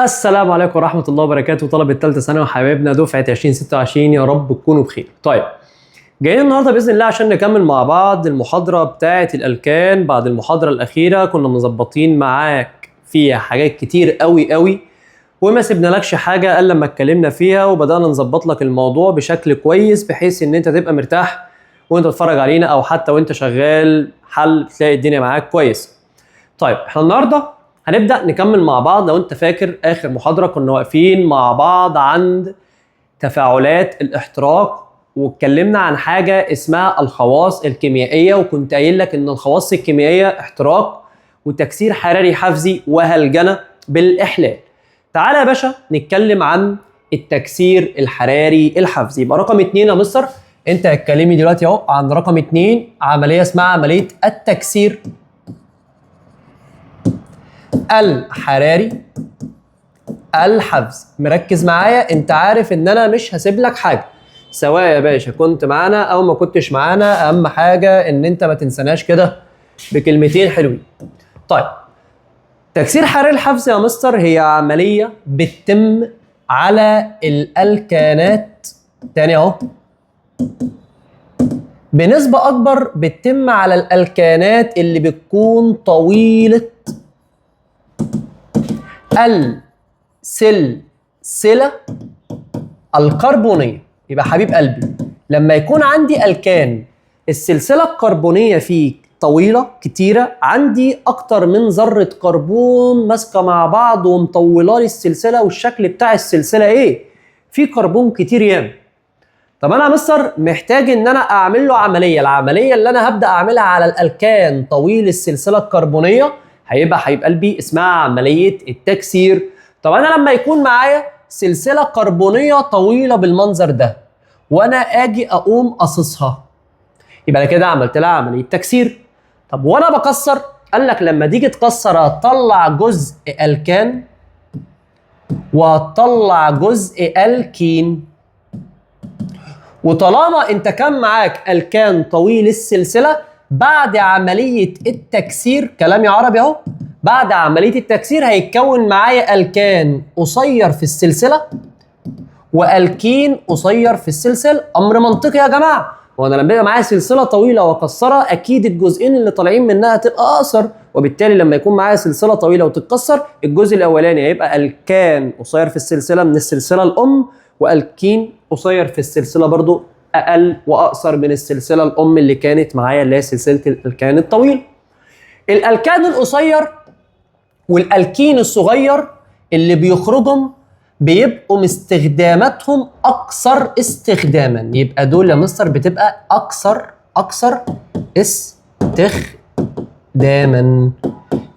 السلام عليكم ورحمة الله وبركاته، طلبة تالتة ثانوي وحبايبنا دفعة 2026، يا رب تكونوا بخير. طيب، جايين النهارده بإذن الله عشان نكمل مع بعض المحاضرة بتاعة الألكان. بعد المحاضرة الأخيرة كنا مظبطين معاك فيها حاجات كتير قوي وما سيبنالكش حاجة إلا لما اتكلمنا فيها وبدأنا نظبط لك الموضوع بشكل كويس بحيث إن أنت تبقى مرتاح وأنت تتفرج علينا أو حتى وأنت شغال حل تلاقي الدنيا معاك كويس. طيب، احنا النهارده هنبدأ نكمل مع بعض. لو انت فاكر اخر محاضرة كنا واقفين مع بعض عند تفاعلات الاحتراق واتكلمنا عن حاجة اسمها الخواص الكيميائية، وكنت قايل لك ان الخواص الكيميائية احتراق وتكسير حراري حفزي وهلجنة بالإحلال. تعالى يا باشا نتكلم عن التكسير الحراري الحفزي. يبقى رقم 2 يا مستر، انت هتكلمني دلوقتي اهو عن رقم 2، عملية اسمها عملية التكسير الحراري الحفزي. مركز معايا، انت عارف ان انا مش هسيب لك حاجه سواء يا باشا كنت معانا او ما كنتش معانا. اهم حاجه ان انت ما تنسناش كده بكلمتين حلوين. طيب، تكسير حراري الحفزي يا مستر هي عمليه بتتم على الالكانات، تاني اهو، بنسبه اكبر بتتم على الالكانات اللي بتكون طويله السلسلة الكربونية. يبقى حبيب قلبي، لما يكون عندي ألكان السلسلة الكربونية فيه طويلة كتيرة، عندي أكتر من ذرة كربون ماسكة مع بعض ومطولة لي السلسلة، والشكل بتاع السلسلة إيه؟ في كربون كتير ياما. طب أنا يا مستر محتاج إن أنا أعمل له عملية. العملية اللي أنا هبدأ أعملها على الألكان طويل السلسلة الكربونية هيبقى حبيب قلبي اسمها عملية التكسير. طب أنا لما يكون معايا سلسلة كربونية طويلة بالمنظر ده وأنا أجي أقوم أصصها، يبقى أنا كده عملت لها عملية تكسير. طب وأنا بكسر، قال لك لما تيجي تكسر هتطلع جزء ألكان وهتطلع جزء ألكين. وطالما أنت كان معاك ألكان طويل السلسلة، بعد عملية التكسير، كلامي عربي اهو، بعد عملية التكسير هيتكون معايا ألكان قصير في السلسلة وألكين قصير في السلسلة. أمر منطقي يا جماعة، وأنا لما يبقى معايا سلسلة طويلة وأكسرها أكيد الجزئين اللي طالعين منها هتبقى أقصر، وبالتالي لما يكون معايا سلسلة طويلة وتتكسر الجزء الأولاني هيبقى ألكان قصير في السلسلة من السلسلة الأم، وألكين قصير في السلسلة برضو أقل وأقصر من السلسلة الأم اللي كانت معايا اللي هي سلسلة الألكان الطويل. الألكان القصير والألكين الصغير اللي بيخرجهم بيبقوا استخداماتهم أكثر استخداما. يبقى دول يا مستر بتبقى أكثر استخداما.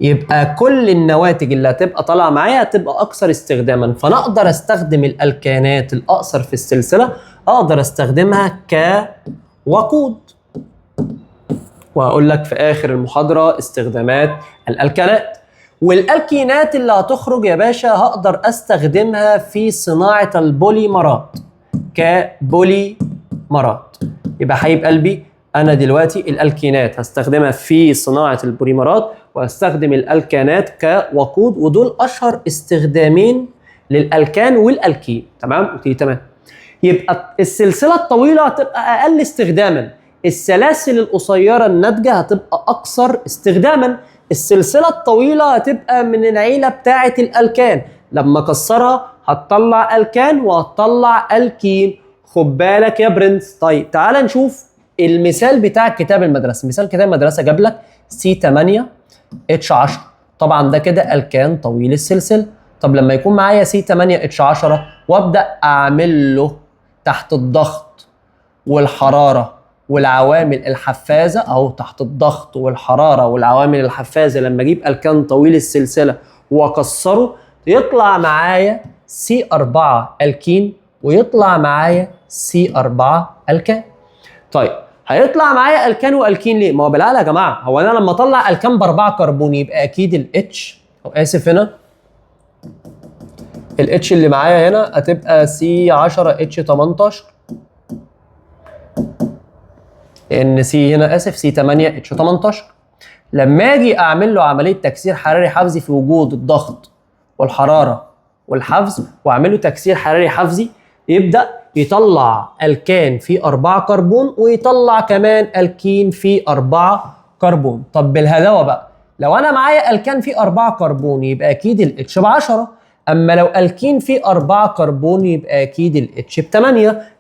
يبقى كل النواتج اللي هتبقى طالعة معايا هتبقى أكثر استخداما، فأنا أقدر أستخدم الألكانات الأقصر في السلسلة، أقدر أستخدمها كوقود. وهقول لك في آخر المحاضرة استخدامات الألكانات. والألكينات اللي هتخرج يا باشا هقدر أستخدمها في صناعة البوليمرات كبوليمرات. يبقى حبيب قلبي، أنا دلوقتي الألكينات هستخدمها في صناعة البوليمرات وهستخدم الألكانات كوقود، ودول أشهر استخدامين للألكان والألكين. تمام؟ قلت لي تمام. يبقى السلسلة الطويلة هتبقى أقل استخداما، السلاسل القصيرة الناتجة هتبقى أكثر استخداما. السلسلة الطويلة هتبقى من العيلة بتاعة الألكان، لما كسرها هتطلع ألكان وهتطلع ألكين. خد بالك يا برنس. طيب تعال نشوف المثال بتاع كتاب المدرسة. مثال كتاب المدرسة جاب لك C8H10، طبعا ده كده ألكان طويل السلسلة. طب لما يكون معايا C8H10 وابدأ أعمل له تحت الضغط والحرارة والعوامل الحفازة، أو تحت الضغط والحرارة والعوامل الحفازة، لما أجيب ألكان طويل السلسلة وأكسره يطلع معايا C4 ألكين ويطلع معايا C4 ألكان. طيب هيطلع معايا ألكان وألكين ليه؟ ما هو بالعقل يا جماعة، هو أنا لما أطلع ألكان ب4 كربون يبقى أكيد الاتش، أو آسف هنا الاتش اللي معايا هنا هتبقى C10H18، لأن سي هنا آسف C8H18. لما أجي أعمل له عملية تكسير حراري حفزي في وجود الضغط والحرارة والحفظ واعمل له تكسير حراري حفزي، يبدا يطلع الكان فيه 4 كربون ويطلع كمان الكين فيه 4 كربون. طب بالهداوه بقى، لو انا معايا الكان فيه 4 كربون يبقى اكيد الاتش ب 10، اما لو الكين فيه 4 كربون يبقى اكيد الاتش ب 8،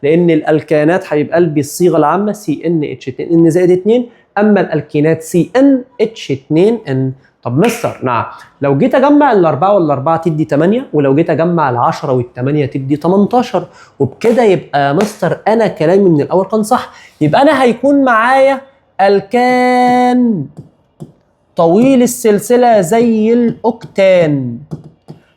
لان الالكانات حبيب قلبي الصيغه العامه CnH2n زائد 2، اما الالكينات CnH2n. طب مستر نعم، لو جيت اجمع الاربعه والاربعه تدي 8، ولو جيت اجمع ال10 والثمانيه تدي 18، وبكده يبقى مستر انا كلامي من الاول كان صح. يبقى انا هيكون معايا الكان طويل السلسله زي الاوكتان،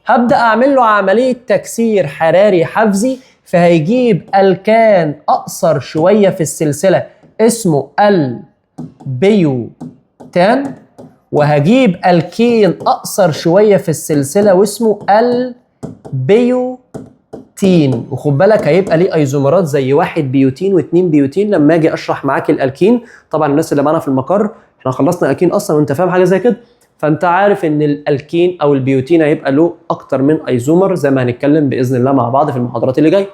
هبدا اعمل له عمليه تكسير حراري حفزي، فهيجيب الكان اقصر شويه في السلسله اسمه البيوتان، وهجيب الكين اقصر شويه في السلسله واسمه البيوتين. وخد بالك هيبقى ليه ايزومرات زي 1 بيوتين و2 بيوتين لما اجي اشرح معاك الالكين. طبعا الناس اللي معانا في المقر احنا خلصنا الكين اصلا وانت فاهم حاجه زي كده، فانت عارف ان الالكين او البيوتين هيبقى له اكتر من ايزومر زي ما هنتكلم باذن الله مع بعض في المحاضرات اللي جايه.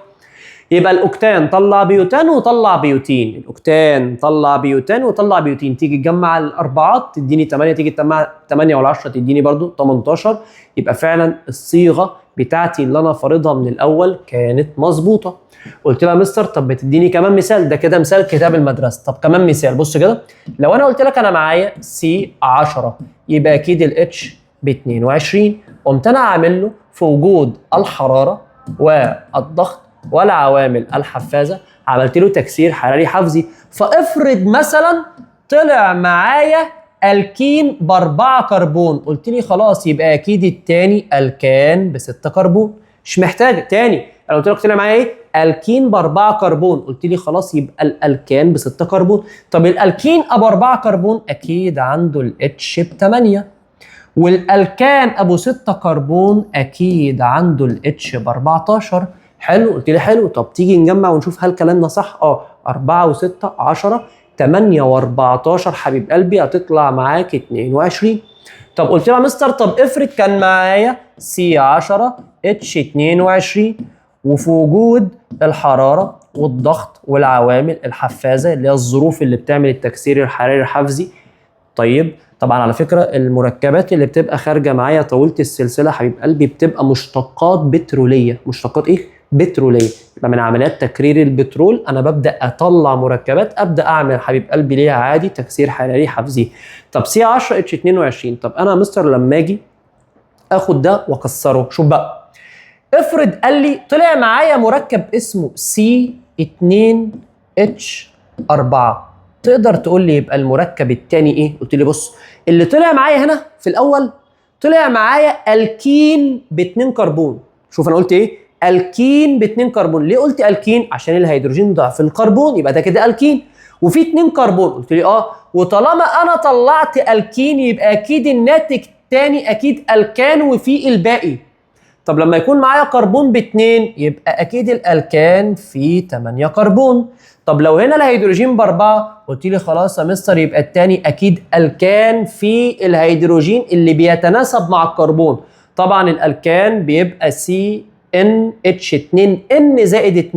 يبقى الاوكتان طلع بيوتان وطلع بيوتين، الاوكتان طلع بيوتان وطلع بيوتين، تيجي تجمع الاربعات تديني 8، تيجي تجمع 8 وال10 تديني برضو 18. يبقى فعلا الصيغه بتاعتي اللي انا فارضها من الاول كانت مظبوطه. قلت لها مستر طب بتديني كمان مثال، ده كده مثال كتاب المدرسه، طب كمان مثال. بص كده، لو انا قلت لك انا معايا C10 يبقى اكيد الاتش ب 22، قمت انا عامل له في وجود الحراره والضغط والعوامل الحفازه عملت له تكسير حراري حفزي. فافرض مثلا طلع معايا الكين ب4 كربون، قلت لي خلاص يبقى اكيد التاني الكان ب6 كربون، مش محتاج تاني. انا قلت لك طلع معايا ايه؟ الكين ب4 كربون، قلت لي خلاص يبقى الالكان ب6 كربون. طب الالكين ابو 4 كربون اكيد عنده الاتش ب8، والالكان ابو 6 كربون اكيد عنده الاتش ب14. حلو، قلت لي حلو. طب تيجي نجمع ونشوف هل كلامنا صح. 4 و6 10، 8 و14 حبيب قلبي هتطلع معاك 22. طب قلت له يا مستر طب افرض كان معايا C10 H22 وفي وجود الحراره والضغط والعوامل الحفازه اللي هي الظروف اللي بتعمل التكسير الحراري الحفزي. طيب طبعا على فكره المركبات اللي بتبقى خارجه معايا طويله السلسله حبيب قلبي بتبقى مشتقات بتروليه. مشتقات ايه؟ بتروليه. يبقى من عمليات تكرير البترول انا ببدا اطلع مركبات ابدا اعمل حبيب قلبي ليها عادي تكسير حراري حفزي. طب C10 H22، طب انا مستر لما اجي اخد ده واكسره، شوف بقى افرض قال لي طلع معايا مركب اسمه C2H4، تقدر تقول لي يبقى المركب الثاني ايه؟ قلت لي بص اللي طلع معايا هنا في الاول طلع معايا الكين ب2 كربون. شوف انا قلت ايه؟ الكين ب2 كربون. ليه قلت الكين؟ عشان الهيدروجين ضعف الكربون يبقى ده كده الكين، وفي 2 كربون. قلت لي وطالما انا طلعت الكين يبقى اكيد الناتج الثاني اكيد الكان وفي الباقي. طب لما يكون معايا كربون ب2 يبقى اكيد الالكان فيه 8 كربون. طب لو هنا الهيدروجين ب4 قلت لي خلاص يا مستر يبقى الثاني اكيد الكان في الهيدروجين اللي بيتناسب مع الكربون. طبعا الالكان بيبقى CnH2n زائد 2،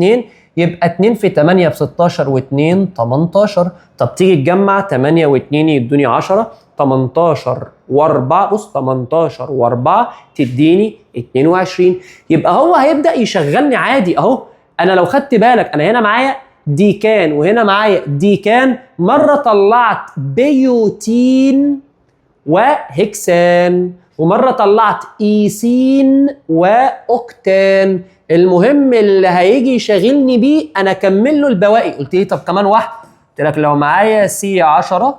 يبقى 2 في 8 ب 16 و2 18. طب تيجي تجمع 8 و2 يدوني 10، 18 و4 بص 18 و4 تديني 22. يبقى هو هيبدا يشغلني عادي اهو. انا لو خدت بالك انا هنا معايا ديكان وهنا معايا ديكان، مره طلعت بيوتين وهكسان ومره طلعت ايسين واوكتان. المهم اللي هيجي يشغلني بيه انا اكمل له البواقي. قلت لي طب كمان واحد، قلت لك لو معايا C10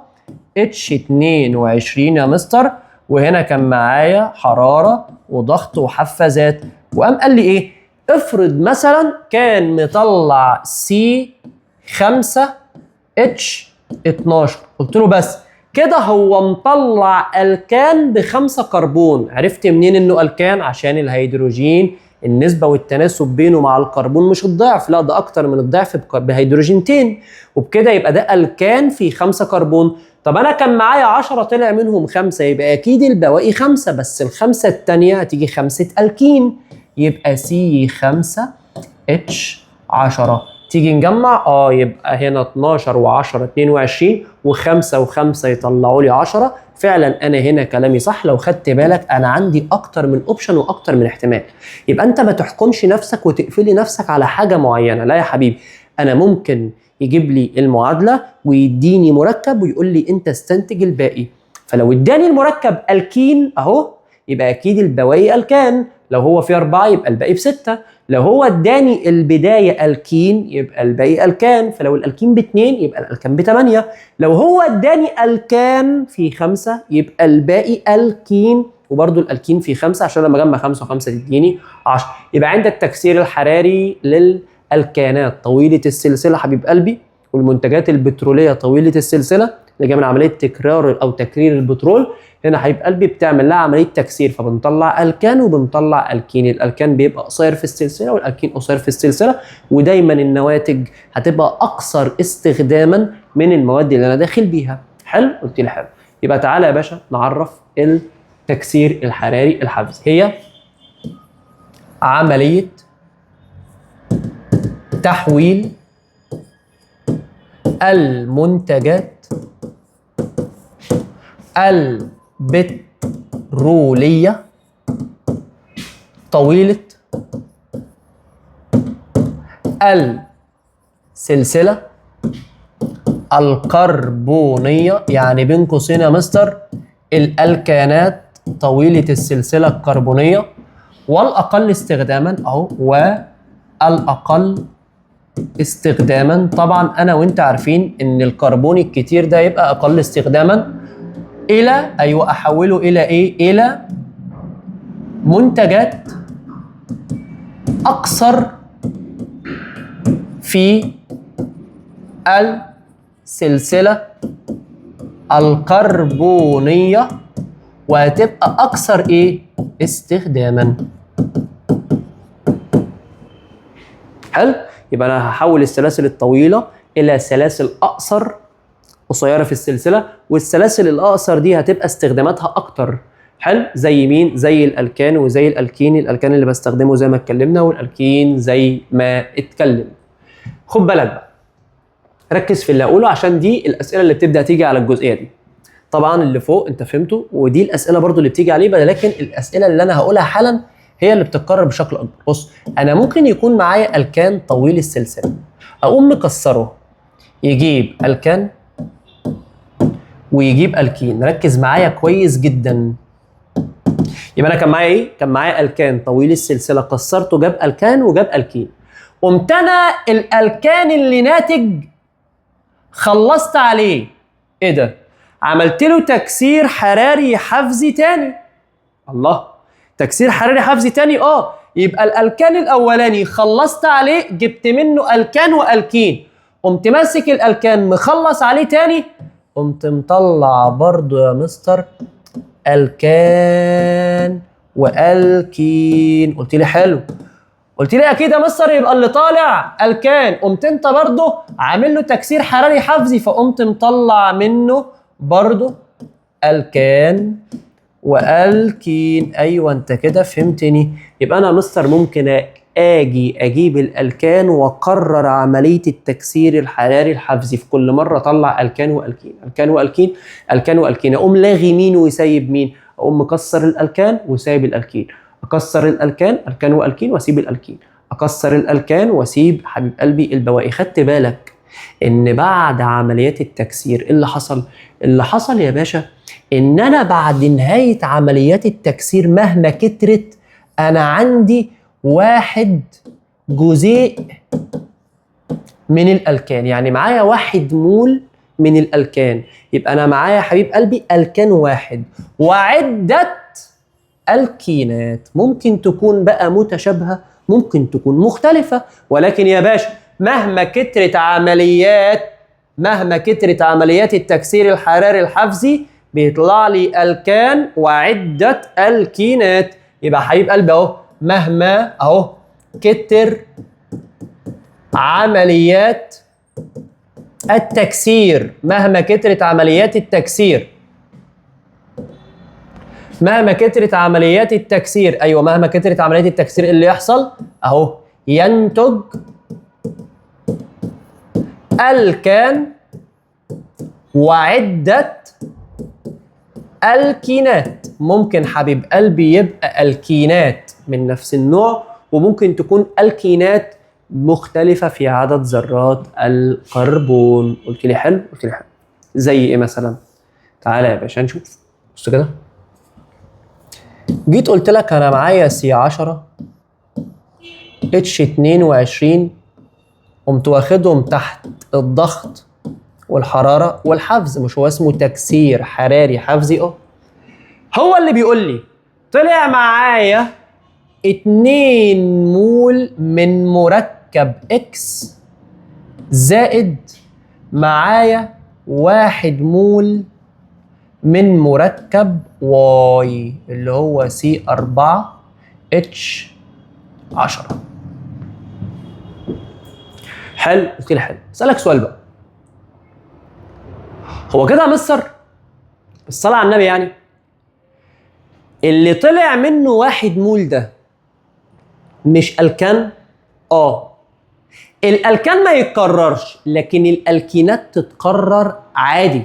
H22 يا مستر وهنا كان معايا حراره وضغط وحفازات، وقام قال لي ايه؟ افرض مثلا كان مطلع C5H12، قلت له بس كده هو مطلع الكان ب5 كربون. عرفت منين انه الكان؟ عشان الهيدروجين النسبة والتناسب بينه مع الكربون مش الضعف، لا ده اكتر من الضعف بهيدروجينتين، وبكده يبقى ده الكان فيه 5 كربون. طب انا كان معايا 10 طلع منهم 5 يبقى اكيد البواقي 5، بس ال5 التانية هتيجي 5 الكين. يبقى C5H10. تيجي نجمع يبقى هنا 12 و10 22 و5 و5 يطلعوا لي 10. فعلا انا هنا كلامي صح. لو خدت بالك انا عندي اكتر من اوبشن واكتر من احتمال. يبقى انت ما تحكمش نفسك وتقفلي نفسك على حاجه معينه. لا يا حبيبي، انا ممكن يجيب لي المعادله ويديني مركب ويقول لي انت استنتج الباقي. فلو اداني المركب الكين اهو يبقى اكيد البواقي الكان. لو هو فيه 4 يبقى الباقي ب6. لو هو اداني البدايه الكين يبقى الباقي الكان. فلو الالكين ب2 يبقى الالكان ب8. لو هو اداني الكان في 5 يبقى الباقي الكين، وبرده الالكين في 5 عشان لما اجمع 5 و5 تديني 10. يبقى عند التكسير الحراري للالكانات طويله السلسله حبيب قلبي والمنتجات البتروليه طويله السلسله اللي جايه من عمليه تكرار او تكرير البترول، هنا حبيب قلبي بتعمل لها عمليه تكسير، فبنطلع الكان وبنطلع الكين. الالكان بيبقى قصير في السلسله والالكين قصير في السلسله، ودايما النواتج هتبقى اكثر استخداما من المواد اللي انا داخل بيها. حلو؟ قلت لي حلو. يبقى تعالى يا باشا نعرف التكسير الحراري الحفزي. هي عمليه تحويل المنتجات البترولية طويلة السلسلة الكربونية، يعني بين قوسين يا مستر الألكانات طويلة السلسلة الكربونية، والأقل استخداما أهو، والأقل استخداما. طبعا أنا وأنت عارفين إن الكربون الكتير ده يبقى أقل استخداما إلى أحوله إلى إيه؟ إلى منتجات أكثر في السلسلة الكربونية وهتبقى أكثر إيه؟ استخداما. حلو؟ يبقى أنا هحول السلاسل الطويلة إلى سلاسل أقصر قصيرة في السلسلة، والسلاسل الأقصر دي هتبقى استخداماتها أكتر. حلو؟ زي مين؟ زي الألكان وزي الألكين. الألكان اللي بستخدمه زي ما اتكلمنا، والألكين زي ما اتكلم. خد بالك بقى، ركز في اللي هقوله عشان دي الأسئلة اللي بتبدأ تيجي على الجزئية دي. طبعا اللي فوق أنت فهمته، ودي الأسئلة برضو اللي بتيجي عليه، لكن الأسئلة اللي أنا هقولها حالا هي اللي بتتكرر بشكل أكبر. بص، أنا ممكن يكون معايا ألكان طويل السلسلة، أقوم مكسره يجيب ألكان ويجيب الكين. ركز معايا كويس جدا. يبقى انا كان معايا ايه؟ كان معايا الكان طويل السلسله، كسرته جاب الكان وجاب الكين. قمت انا الالكان اللي ناتج خلصت عليه. ايه ده؟ عملت له تكسير حراري حفزي تاني. الله، تكسير حراري حفزي تاني. يبقى الالكان الاولاني خلصت عليه، جبت منه الكان والكين، قمت ماسك الالكان مخلص عليه تاني، قمت مطلع برضو يا مستر الكان والكين. قلت لي حلو. قلت لي اكيد يا مستر يبقى اللي طالع الكان، قمت انت برضو عامل له تكسير حراري حفزي، فقمت مطلع منه برضو الكان والكين. ايوه انت كده فهمتني. يبقى انا يا مستر ممكن اجيب الالكان واقرر عمليه التكسير الحراري الحفزي في كل مره اطلع الكان والكين، الكان والكين، الكان والكين. اقوم لاغي مين وسايب مين؟ اقوم مكسر الالكان وسايب الالكين، اكسر الالكان، الكان والكين واسيب الالكين، اكسر الالكان واسيب حبيب قلبي البواقي. خدت بالك ان بعد عمليات التكسير اللي حصل يا باشا ان انا بعد نهايه عمليات التكسير مهما كترت انا عندي 1 جزيء من الالكان، يعني معايا 1 مول من الالكان. يبقى انا معايا حبيب قلبي الكان 1 وعده الكينات، ممكن تكون بقى متشابهه ممكن تكون مختلفه، ولكن يا باشا مهما كترت عمليات التكسير الحراري الحفزي بيطلع لي الكان وعده الكينات. يبقى حبيب قلبي اهو مهما كتر عمليات التكسير، مهما كترت عمليات التكسير مهما كترت عمليات التكسير، ايوه مهما كترت عمليات التكسير اللي يحصل اهو ينتج الكان وعدة الكينات. ممكن حبيب قلبي يبقى الكينات من نفس النوع، وممكن تكون الكينات مختلفة في عدد ذرات الكربون. قلت لي حلو؟ قلت لي حلو. زي ايه مثلا؟ تعالى يا باشا نشوف. بص كده، جيت قلت لك انا معايا C10 H22، قمت واخدهم تحت الضغط والحرارة والحفز. مش هو اسمه تكسير حراري حفزي؟ هو اللي بيقول لي طلع معايا 2 مول من مركب X زائد معايا 1 مول من مركب Y اللي هو C4H10. حلو؟ قلت لي حلو. اسألك سؤال بقى، هو كده يا مستر الصلاة على النبي يعني اللي طلع منه 1 مول ده مش الكان؟ الالكان ما يتكررش، لكن الالكينات تتكرر عادي.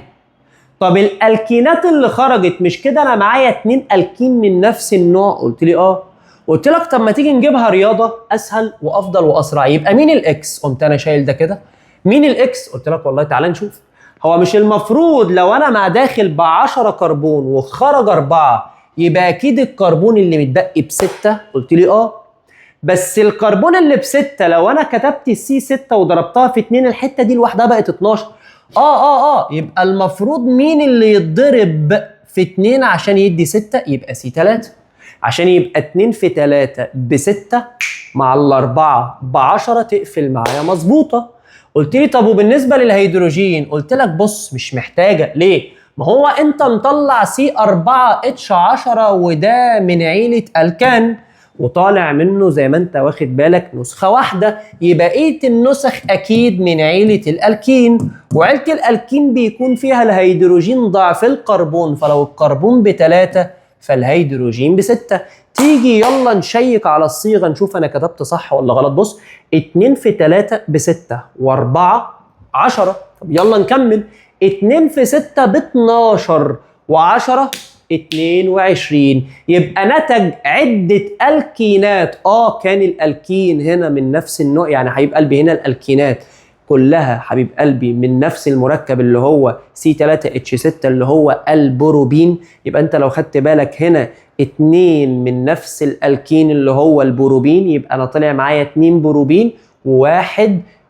طب الالكينات اللي خرجت مش كده انا معايا 2 الكين من نفس النوع؟ قلت لي قلت لك طب ما تيجي نجيبها رياضه اسهل وافضل واسرع. يبقى مين الاكس؟ قمت انا شايل ده كده. مين الاكس؟ قلت لك والله تعالى نشوف. هو مش المفروض لو انا مع داخل ب10 كربون وخرج 4 يبقى اكيد الكربون اللي متبقي ب6؟ قلت لي بس الكربون اللي ب6 لو انا كتبت السي 6 وضربتها في 2 الحته دي لوحدها بقت 12. يبقى المفروض مين اللي يتضرب في 2 عشان يدي 6؟ يبقى سي 3. عشان يبقى 2 في 3 ب6 مع ال4 ب10 تقفل معايا مظبوطه. قلت لي طب وبالنسبه للهيدروجين؟ قلت لك بص مش محتاجه. ليه؟ ما هو انت مطلع C4H10 وده من عيله الكان وطالع منه زي ما انت واخد بالك نسخة واحدة، يبقى بقية النسخ أكيد من عيلة الألكين، وعيلة الألكين بيكون فيها الهيدروجين ضعف الكربون، فلو الكربون ب3 فالهيدروجين ب6. تيجي يلا نشيك على الصيغة نشوف أنا كتبت صح ولا غلط. بص 2 في 3 ب6 و4 10. طب يلا نكمل. 2 في 6 ب12 و10 22. يبقى نتج عدة الكينات. كان الالكين هنا من نفس النوع، يعني حبيب قلبي هنا الالكينات كلها حبيب قلبي من نفس المركب اللي هو C3H6 اللي هو البروبين. يبقى انت لو خدت بالك هنا 2 من نفس الالكين اللي هو البروبين، يبقى انا طلع معايا 2 بروبين و1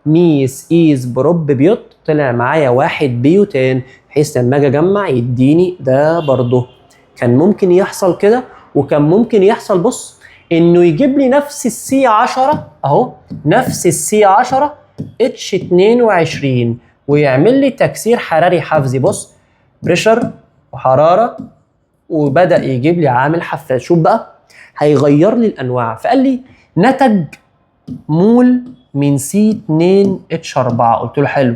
ميس ايز بروب بيوت، طلع معايا 1 بيوتان، بحيث لما اجي اجمع يديني ده. برضه كان ممكن يحصل كده، وكان ممكن يحصل بص انه يجيب لي نفس السي 10 اهو، نفس السي 10 H22 ويعمل لي تكسير حراري حفزي. بص بريشر وحراره، وبدا يجيب لي عامل حفاز. شوف بقى هيغير لي الانواع. فقال لي نتج مول من C2H4. قلت له حلو.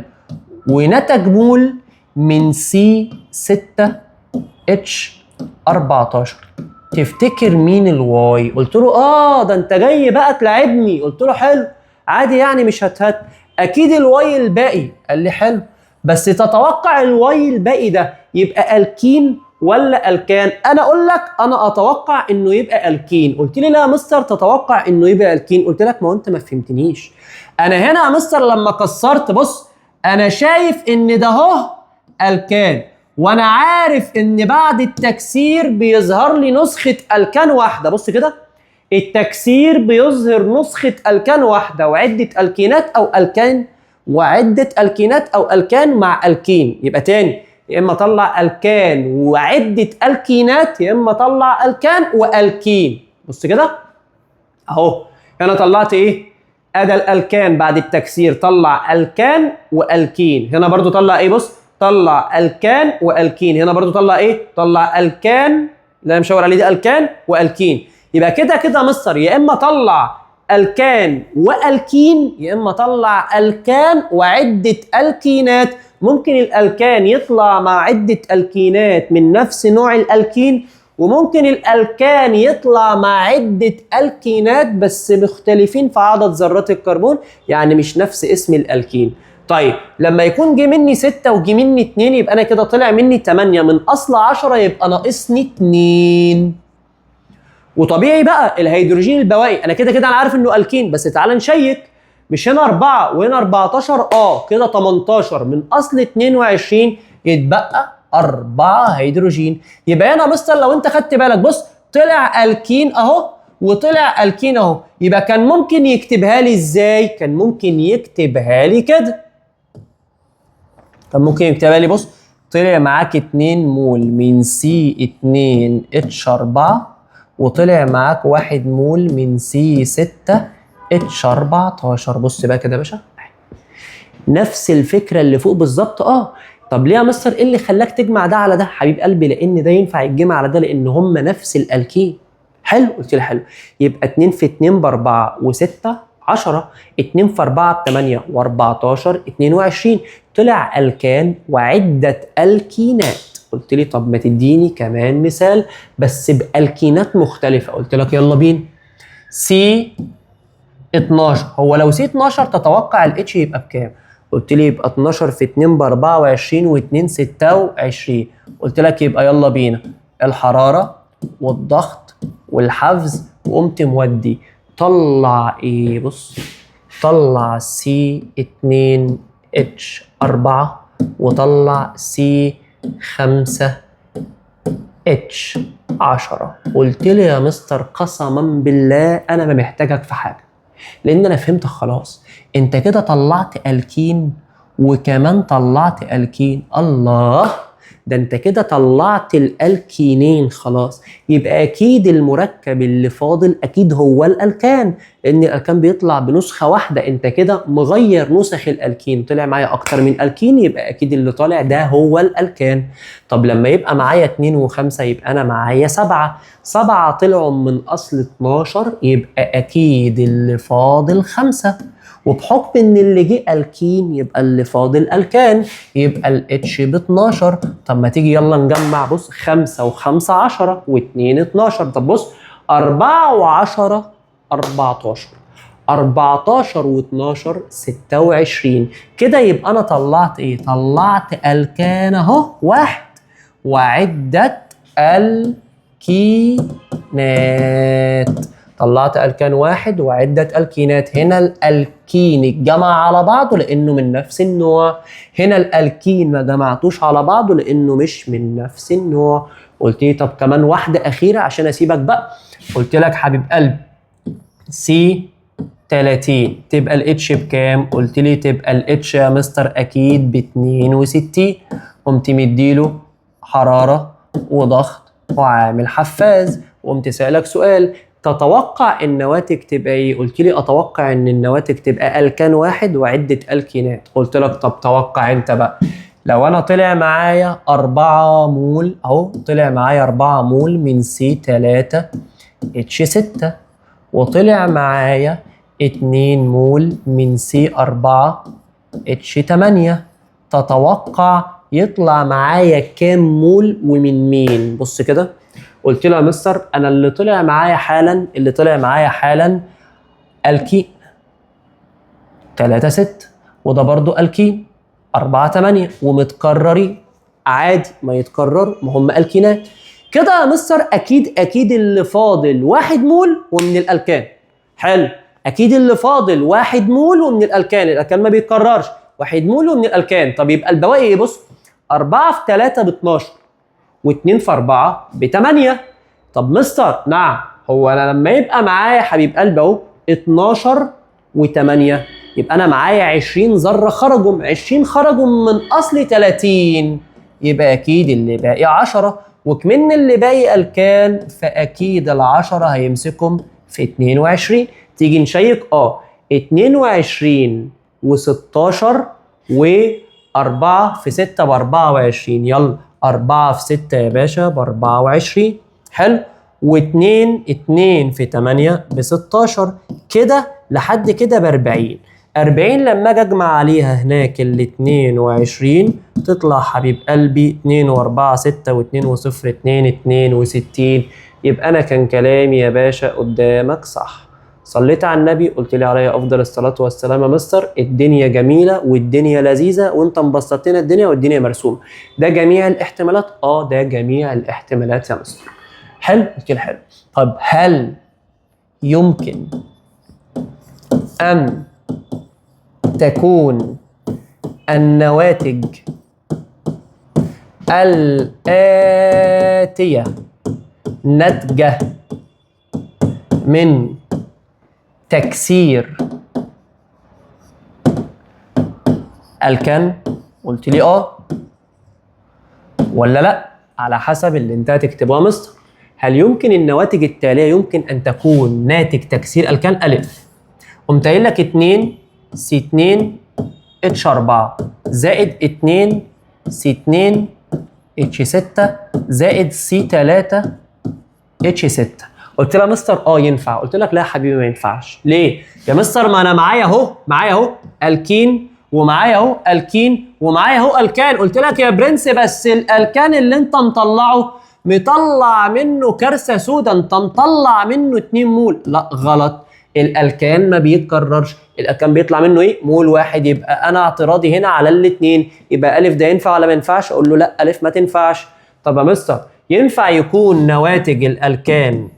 ونتج مول من C6H14. تفتكر مين الواي؟ قلت له ده انت جاي بقى تلعبني. قلت له حلو عادي يعني مش هتهت، اكيد الواي الباقي. قال لي حلو، بس تتوقع الواي الباقي ده يبقى الكين ولا الكان؟ انا اقول لك انا اتوقع انه يبقى الكين. قلت لي لا يا مستر تتوقع انه يبقى الكين. قلت لك ما هو انت ما فهمتنيش. انا هنا يا مستر لما كسرت بص انا شايف ان ده اهو الكان، وانا عارف ان بعد التكسير بيظهر لي نسخة الكان واحدة. بص كده التكسير بيظهر نسخة الكان واحدة وعدة الكينات او الكان وعدة الكينات او الكان مع الكين. يبقى تاني يا اما اطلع الكان وعدة الكينات يا اما اطلع الكان والكين. بص كده اهو انا طلعت ايه؟ ادى الالكان بعد التكسير طلع الكان والكين. هنا برضو طلع ايه؟ بص طلع الكان والكين. هنا برضو طلع ايه؟ طلع الكان اللي انا مشاور عليه ده الكان والكين. يبقى كده كده مستر يا اما طلع الكان والكين يا اما طلع الكان وعدة الكينات. ممكن الالكان يطلع مع عدة الكينات من نفس نوع الالكين، وممكن الالكان يطلع مع عده الكينات بس مختلفين في عدد ذرات الكربون، يعني مش نفس اسم الالكين. طيب لما يكون جه مني 6 وجه مني 2 يبقى انا كده طلع مني 8 من اصل 10، يبقى ناقصني 2. وطبيعي بقى الهيدروجين البوائي انا كده كده انا عارف انه الكين، بس تعال نشيك. مش هنا 4 وهنا 14 كده 18 من اصل 22 يتبقى 4 هيدروجين. يبقى هنا مستر لو انت خدت بالك بص طلع الكين اهو وطلع الكين اهو، يبقى كان ممكن يكتبها لي ازاي؟ كان ممكن يكتبها لي كده. كان ممكن يكتبها لي بص طلع معاك 2 مول من C2H4 وطلع معاك 1 مول من C6H14. بص بقى كده يا باشا نفس الفكره اللي فوق بالظبط. طب ليه يا مستر ايه اللي خلاك تجمع ده على ده؟ حبيب قلبي لان ده ينفع يتجمع على ده لان هم نفس الالكين. حلو، قلت لي حلو. يبقى 2 في 2 ب4 و6 10، 2 في 4 ب8 و14 22. طلع الكان وعده الكينات. قلت لي طب ما تديني كمان مثال بس بالكينات مختلفه. قلت لك يلا بينا. سي 12، هو لو سي 12 تتوقع الاتش يبقى بكام؟ قلت لي يبقى 12 في 2 ب 24 و2 26. قلت لك يبقى يلا بينا الحراره والضغط والحفز، وقمت مودي طلع ايه؟ بص طلع سي 2 اتش 4 وطلع سي 5 اتش 10. قلت لي يا مستر قسما بالله انا ما محتاجك في حاجه، لان انا فهمتك خلاص. انت كده طلعت الكين وكمان طلعت الكين. الله، ده انت كده طلعت الالكينين خلاص. يبقى اكيد المركب اللي فاضل اكيد هو الالكان، لان الالكان بيطلع بنسخه واحده. انت كده مغير نسخ الالكين، طلع معايا اكتر من الكين، يبقى اكيد اللي طالع ده هو الالكان. طب لما يبقى معايا 2 و5 يبقى انا معايا 7. 7 طلعوا من اصل 12، يبقى اكيد اللي فاضل 5. وبحكم ان اللي جه الكين يبقى اللي فاضل الكان، يبقى الاتش ب 12. طب ما تيجي يلا نجمع. بص 5 و5 10 و2 12. طب بص 4 و10 14، 14 و12 26. كده يبقى انا طلعت ايه؟ طلعت الكان اهو واحد وعدة الكينات. طلعت الكان واحد وعدة الكينات. هنا الالكين اتجمع على بعضه لانه من نفس النوع، هنا الالكين ما جمعتوش على بعضه لانه مش من نفس النوع. قلت لي طب كمان واحدة اخيرة عشان اسيبك بقى. قلت لك حبيب قلبي سي 30 تبقى الاتش بكام؟ قلت لي تبقى الاتش يا مستر اكيد ب 62. قمت مديله حرارة وضغط وعامل حفاز، وقمت سألك سؤال تتوقع النواتج تبقى ايه؟ قلت لي اتوقع ان النواتج تبقى الكان واحد وعدة الكينات. قلت لك طب توقع انت بقى. لو انا طلع معايا 4 مول اهو، طلع معايا 4 مول من سي 3 اتش 6 وطلع معايا 2 مول من سي 4 اتش 8، تتوقع يطلع معايا كام مول ومن مين؟ بص كده. قلت له يا مستر انا اللي طلع معايا حالا الكين 3 6 وده برضو الكين 4 8 ومتكررين عادي ما يتكرروا، ما هم الكينات. كده يا مستر اكيد اللي فاضل 1 مول ومن الالكان. حلو، اكيد اللي فاضل 1 مول ومن الالكان ما بيتكررش، 1 مول ومن الالكان. طب يبقى البواقي ايه؟ بص 4 في 3 ب 12 و2 في 4 ب 8. طب مستر نعم، هو انا لما يبقى معايا حبيب قلبي اهو 12 و8 يبقى انا معايا 20 ذره خرجوا، 20 خرجوا من اصل 30، يبقى اكيد اللي باقي 10. وكمان اللي باقي الكان فاكيد ال10 هيمسكهم في 22. تيجي نشيك 22 و16 و4 في 6 ب 24. يلا 4 في 6 يا باشا ب 24. حلو، و2 2 في 8 ب 16. كده لحد كده ب 40. 40 لما اجي اجمع عليها هناك ال 22 تطلع حبيب قلبي 2 و4 6 و2 و0 2 62. يبقى انا كان كلامي يا باشا قدامك صح. صليت على النبي، قلت لي عليه افضل الصلاه والسلام يا مستر الدنيا جميله والدنيا لذيذه وانت مبسط لنا الدنيا والدنيا مرسومه. ده جميع الاحتمالات؟ ده جميع الاحتمالات يا مستر. حلو؟ قلت لي حلو. طب هل يمكن ان تكون النواتج الآتية ناتجة من تكسير الكان؟ قلت لي ولا لا، على حسب اللي انت هتكتبه يا مستر. هل يمكن النواتج التالية يمكن ان تكون ناتج تكسير الكان؟ ألف، قمت قايل لك 2 سي 2 اتش 4 زائد 2 سي 2 اتش 6 زائد سي 3 اتش 6. قلت لها مستر ينفع. قلت لك لا يا حبيبي ما ينفعش. ليه يا مستر؟ ما انا معايا اهو الكين، ومعايا اهو الكين، ومعايا اهو الكان. قلت لك يا برنس بس الالكان اللي انت مطلع منه كارثه سودا، انت مطلع منه 2 مول. لا غلط، الالكان ما بيتكررش، الالكان بيطلع منه مول واحد. يبقى انا اعتراضي هنا على الاثنين. يبقى الف ده ينفع ولا ما ينفعش؟ اقول له لا الف ما تنفعش. طب يا مستر ينفع يكون نواتج الالكان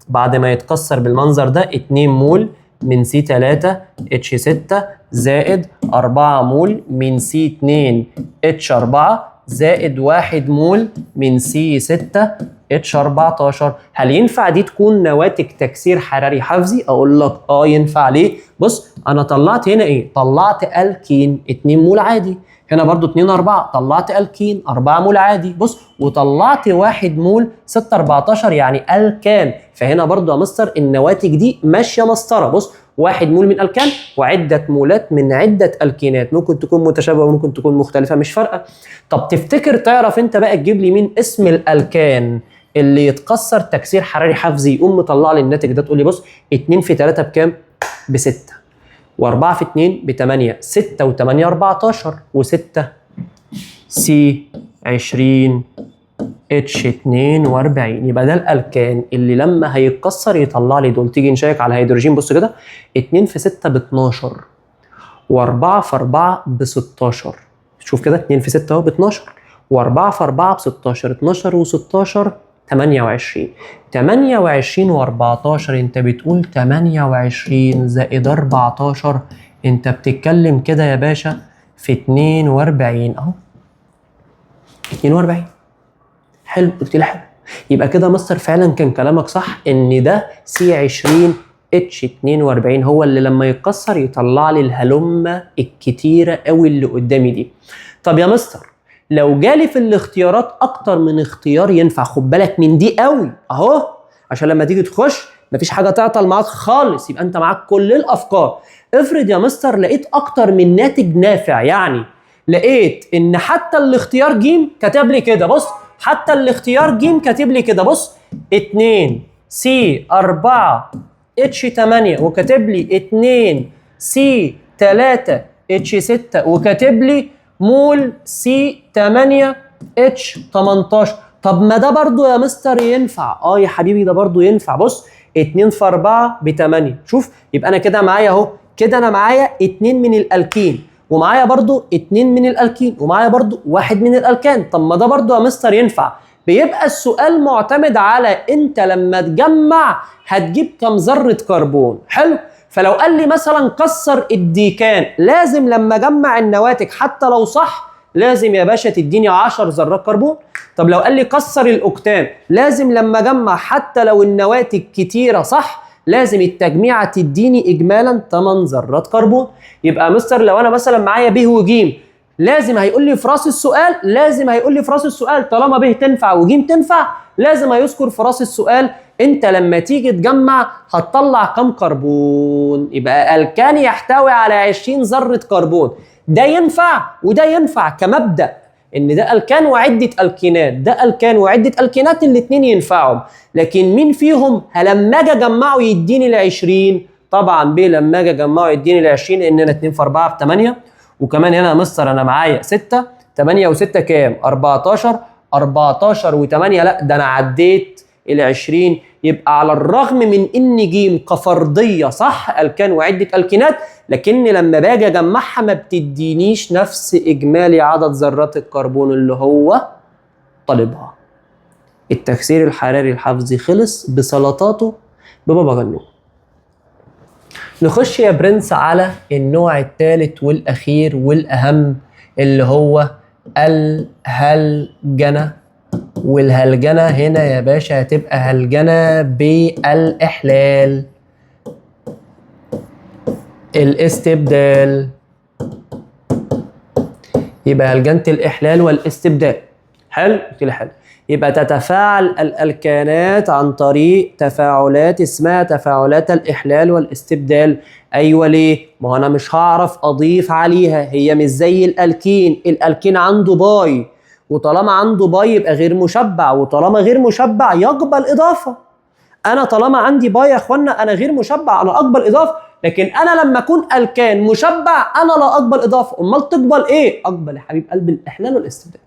بعد ما يتكسر بالمنظر ده 2 مول من سي 3 اتش 6 زائد 4 مول من سي 2 اتش 4 زائد 1 مول من سي 6 اتش 14. هل ينفع دي تكون نواتج تكسير حراري حفزي؟ اقول لك ينفع. ليه؟ بص انا طلعت هنا طلعت الكين 2 مول عادي، هنا برضو 2 4 طلعت الكين 4 مول عادي، بص وطلعت 1 مول 6 14 يعني الكان. فهنا برضو يا مستر النواتج دي ماشيه مسطره. بص 1 مول من الكان وعده مولات من عده الكينات، ممكن تكون متشابهه وممكن تكون مختلفه مش فارقه. طب تفتكر تعرف انت بقى تجيب لي مين اسم الالكان اللي يتكسر تكسير حراري حفزي يقوم مطلع لي الناتج ده؟ تقول لي بص 2 في 3 بكام؟ ب6، و4 في 2 ب 8، 6 و8 14 و6 سي 20 اتش 42. يبقى ده الالكان اللي لما هيتكسر يطلع لي دول. تيجي نشيك على الهيدروجين، بص كده 2 في 6 ب 12، و4 في 4 ب 16. شوف كده 2 في 6 اهو ب 12، و4 في 4 ب 16، 12 و16 28. 28 و14 انت بتقول 28 زائد 14، انت بتتكلم كده يا باشا في 42 اهو 42. حلو، قلت لي حلو. يبقى كده مستر فعلا كان كلامك صح ان ده سي 20 اتش 42 هو اللي لما يتكسر يطلع لي الهلمه الكتيره قوي اللي قدامي دي. طب يا مستر لو جالي في الاختيارات اكتر من اختيار ينفع، خد بالك من دي قوي اهو عشان لما تيجي تخش مفيش حاجه تعطل معاك خالص، يبقى انت معاك كل الافكار. افرض يا مستر لقيت اكتر من ناتج نافع، يعني لقيت ان حتى الاختيار ج كاتب لي كده، بص حتى الاختيار ج كاتب لي كده، بص 2 سي 4 اتش 8 وكاتب لي 2 سي 3 اتش 6 وكاتب لي مول سي 8 اتش 18. طب ما ده برضو يا مستر ينفع. يا حبيبي ده برضو ينفع. بص 2 في 4 ب 8. شوف يبقى انا كده معايا اهو، كده انا معايا 2 من الالكين ومعايا برضو 2 من الالكين ومعايا برضو 1 من الالكان. طب ما ده برضو يا مستر ينفع. بيبقى السؤال معتمد على انت لما تجمع هتجيب كم ذرة كربون. حلو، فلو قال لي مثلا كسر الديكان، لازم لما اجمع النواتج حتى لو صح لازم يا باشا تديني 10 ذرات كربون. طب لو قال لي كسر الاوكتان، لازم لما اجمع حتى لو النواتج كتيره صح لازم التجميعه تديني اجمالا 8 ذرات كربون. يبقى مستر لو انا مثلا معايا ب وج، لازم هيقول لي في راس السؤال، طالما ب تنفع وج تنفع لازم هيذكر في راس السؤال انت لما تيجي تجمع هتطلع كم كربون. يبقى الكان يحتوي على 20 ذرة كربون. ده ينفع وده ينفع كمبدأ، ان ده الكان وعدة الكينات، ده الكان وعدة الكينات، الاتنين ينفعهم. لكن مين فيهم لما اجي اجمعه يديني ال20؟ طبعا ب لما اجي اجمعه يديني ال 20 لان انا 2 في 4 ب 8. وكمان هنا يا مستر انا معايا 6. 8 و6 كام؟ 14. 14 و8 لا ده انا عديت ال 20. يبقى على الرغم من ان ج كفرضيه صح الكان وعده الكينات، لكن لما باجي اجمعها ما بتدينيش نفس اجمالي عدد ذرات الكربون اللي هو طالبها. التكسير الحراري الحفظي خلص بسلطاته ببابا غنوج. نخش يا برنس على النوع الثالث والاخير والاهم اللي هو الهلجنه. والهلجنه هنا يا باشا هتبقى هلجنه بالاحلال، الاستبدال. يبقى هلجنه الاحلال والاستبدال. حلو كده حلو. يبقى تتفاعل الالكانات عن طريق تفاعلات اسمها تفاعلات الاحلال والاستبدال. ايوه ليه؟ ما هو انا مش هعرف اضيف عليها، هي مش زي الالكين. الالكين عنده باي، وطالما عنده باي يبقى غير مشبع، وطالما غير مشبع يقبل اضافه. انا طالما عندي باي يا اخوانا انا غير مشبع، انا اقبل اضافه. لكن انا لما اكون الكان مشبع انا لا اقبل اضافه. امال تقبل ايه؟ اقبل يا حبيب قلبي الاحلال والاستبدال.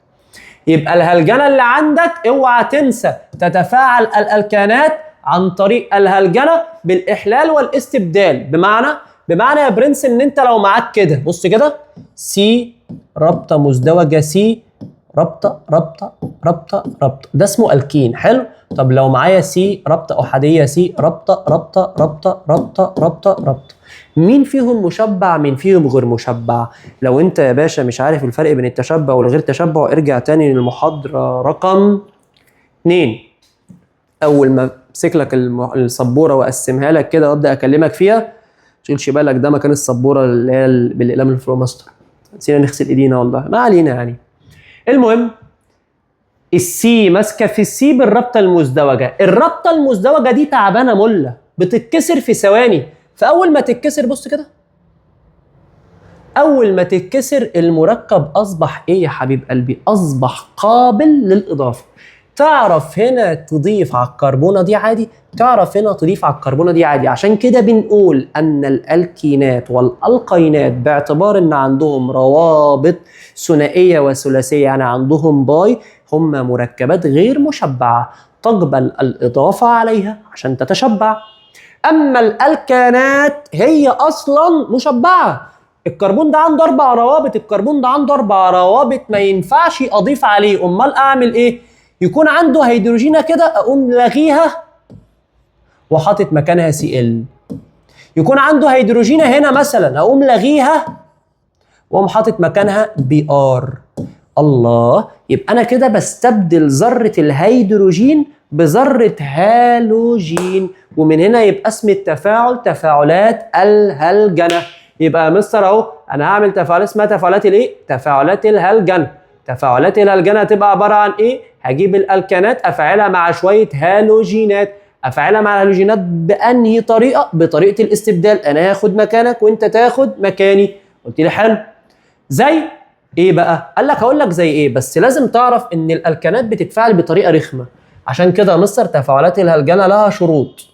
يبقى الهلجنه اللي عندك اوعى تنسى تتفاعل الالكانات عن طريق الهلجنه بالاحلال والاستبدال. بمعنى يا برنس ان انت لو معاك كده بص كده سي رابطه مزدوجه سي رابطه رابطه رابطه رابطه، ده اسمه الكين. حلو. طب لو معايا سي رابطه احاديه سي رابطه رابطه رابطه رابطه رابطه رابطه، مين فيهم مشبع مين فيهم غير مشبع؟ لو انت يا باشا مش عارف الفرق بين التشبع والغير تشبع ارجع تاني للمحاضره رقم 2. اول ما امسك لك السبوره واقسمها لك كده وابدا اكلمك فيها تشيلش بالك ده مكان السبوره اللي هي بالاقلام الفلوماستر. نسينا نغسل ايدينا والله، ما علينا يعني. المهم السي ماسكه في السي بالرابطه المزدوجه. الرابطه المزدوجه دي تعبانه مله بتتكسر في ثواني. فاول ما تتكسر بص كده، اول ما تتكسر المركب اصبح ايه يا حبيب قلبي؟ اصبح قابل للاضافه. تعرف هنا تضيف على الكربونه دي عادي، تعرف هنا تضيف على الكربونه دي عادي. عشان كده بنقول ان الالكينات والالقينات باعتبار ان عندهم روابط ثنائيه وثلاثيه يعني عندهم باي، هم مركبات غير مشبعه تقبل الاضافه عليها عشان تتشبع. اما الالكانات هي اصلا مشبعه. الكربون ده عنده 4 روابط، الكربون ده عنده 4 روابط ما ينفعش اضيف عليه. امال اعمل ايه؟ يكون عنده هيدروجينه كده اقوم لاغيها وحاطط مكانها سي ال. يكون عنده هيدروجينه هنا مثلا اقوم لاغيها واقوم حاطط مكانها بي ار. الله، يبقى انا كده بستبدل ذره الهيدروجين بذره هالوجين، ومن هنا يبقى اسم التفاعل تفاعلات الهلجنه. يبقى يا مستر اهو انا هعمل تفاعلات اسمها تفاعلات الايه؟ تفاعلات الهلجنه. تفاعلات الهلجنه هتبقى عباره عن ايه؟ هجيب الالكانات افعلها مع شويه هالوجينات. افعلها مع الهالوجينات بانهي طريقه؟ بطريقه الاستبدال. انا هاخد مكانك وانت تاخد مكاني. قلت لي حلو. زي ايه بقى؟ قال لك هقول لك زي ايه، بس لازم تعرف ان الالكانات بتتفاعل بطريقه رخمه. عشان كده يا مستر تفاعلات الهلجنه لها شروط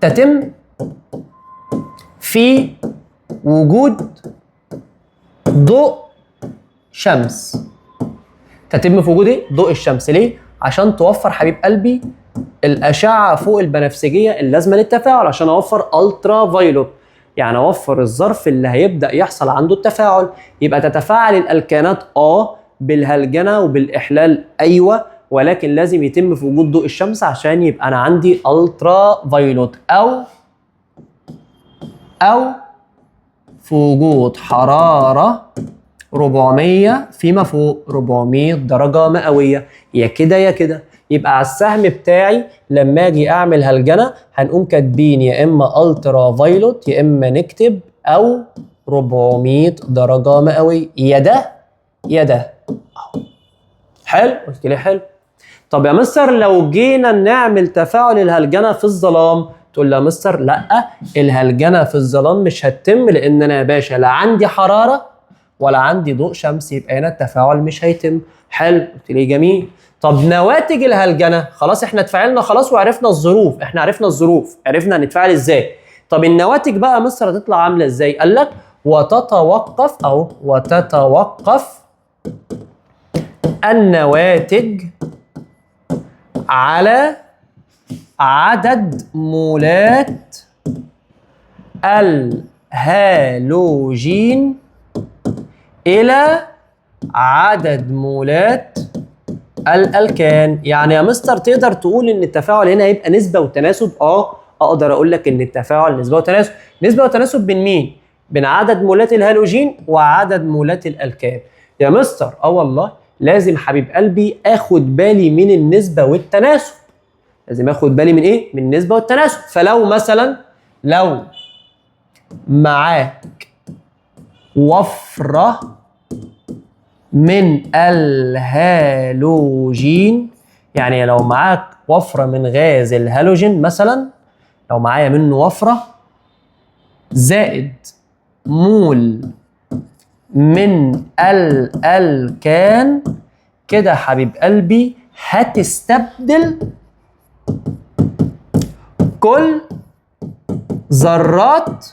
تتم في وجود ضوء شمس. تتم في وجود ايه؟ ضوء الشمس. ليه؟ عشان توفر حبيب قلبي الاشعه فوق البنفسجيه اللازمه للتفاعل، عشان اوفر الترا فايلوت، يعني اوفر الظرف اللي هيبدا يحصل عنده التفاعل. يبقى تتفاعل الالكانات بالهلجنه وبالاحلال ايوه، ولكن لازم يتم في وجود ضوء الشمس عشان يبقى انا عندي الترا فايلوت او في وجود حراره 400 فيما فوق 400 درجه مئويه. يا كده يا كده. يبقى على السهم بتاعي لما اجي اعمل هلجنه هنقوم كاتبين يا اما الترا فايلوت يا اما نكتب او 400 درجه مئويه، يا ده يا ده. حلو. قلت لي حلو. طب يا مستر لو جينا نعمل تفاعل الهلجنه في الظلام، تقول لي يا مستر لا، الهلجنه في الظلام مش هتتم لان انا يا باشا لا عندي حراره ولا عندي ضوء شمس، يبقى هنا التفاعل مش هيتم. حلو. قلت لي جميل. طب نواتج الهلجنه، خلاص احنا اتفاعلنا خلاص وعرفنا الظروف، احنا عرفنا الظروف، عرفنا هنتفاعل ازاي. طب النواتج بقى يا مستر هتطلع عامله ازاي؟ قال لك وتتوقف النواتج على عدد مولات الهالوجين إلى عدد مولات الألكان. يعني يا مستر تقدر تقول إن التفاعل هنا هيبقى نسبة وتناسب؟ أقدر أقول لك إن التفاعل نسبة وتناسب. نسبة وتناسب بين مين؟ بين عدد مولات الهالوجين وعدد مولات الألكان. يا مستر والله لازم حبيب قلبي آخد بالي من النسبة والتناسب. لازم آخد بالي من إيه؟ من النسبة والتناسب. فلو مثلا لو معاك وفرة من الهالوجين، يعني لو معاك وفرة من غاز الهالوجين مثلا، لو معايا منه وفرة زائد مول من الألكان، كده حبيب قلبي هتستبدل كل ذرات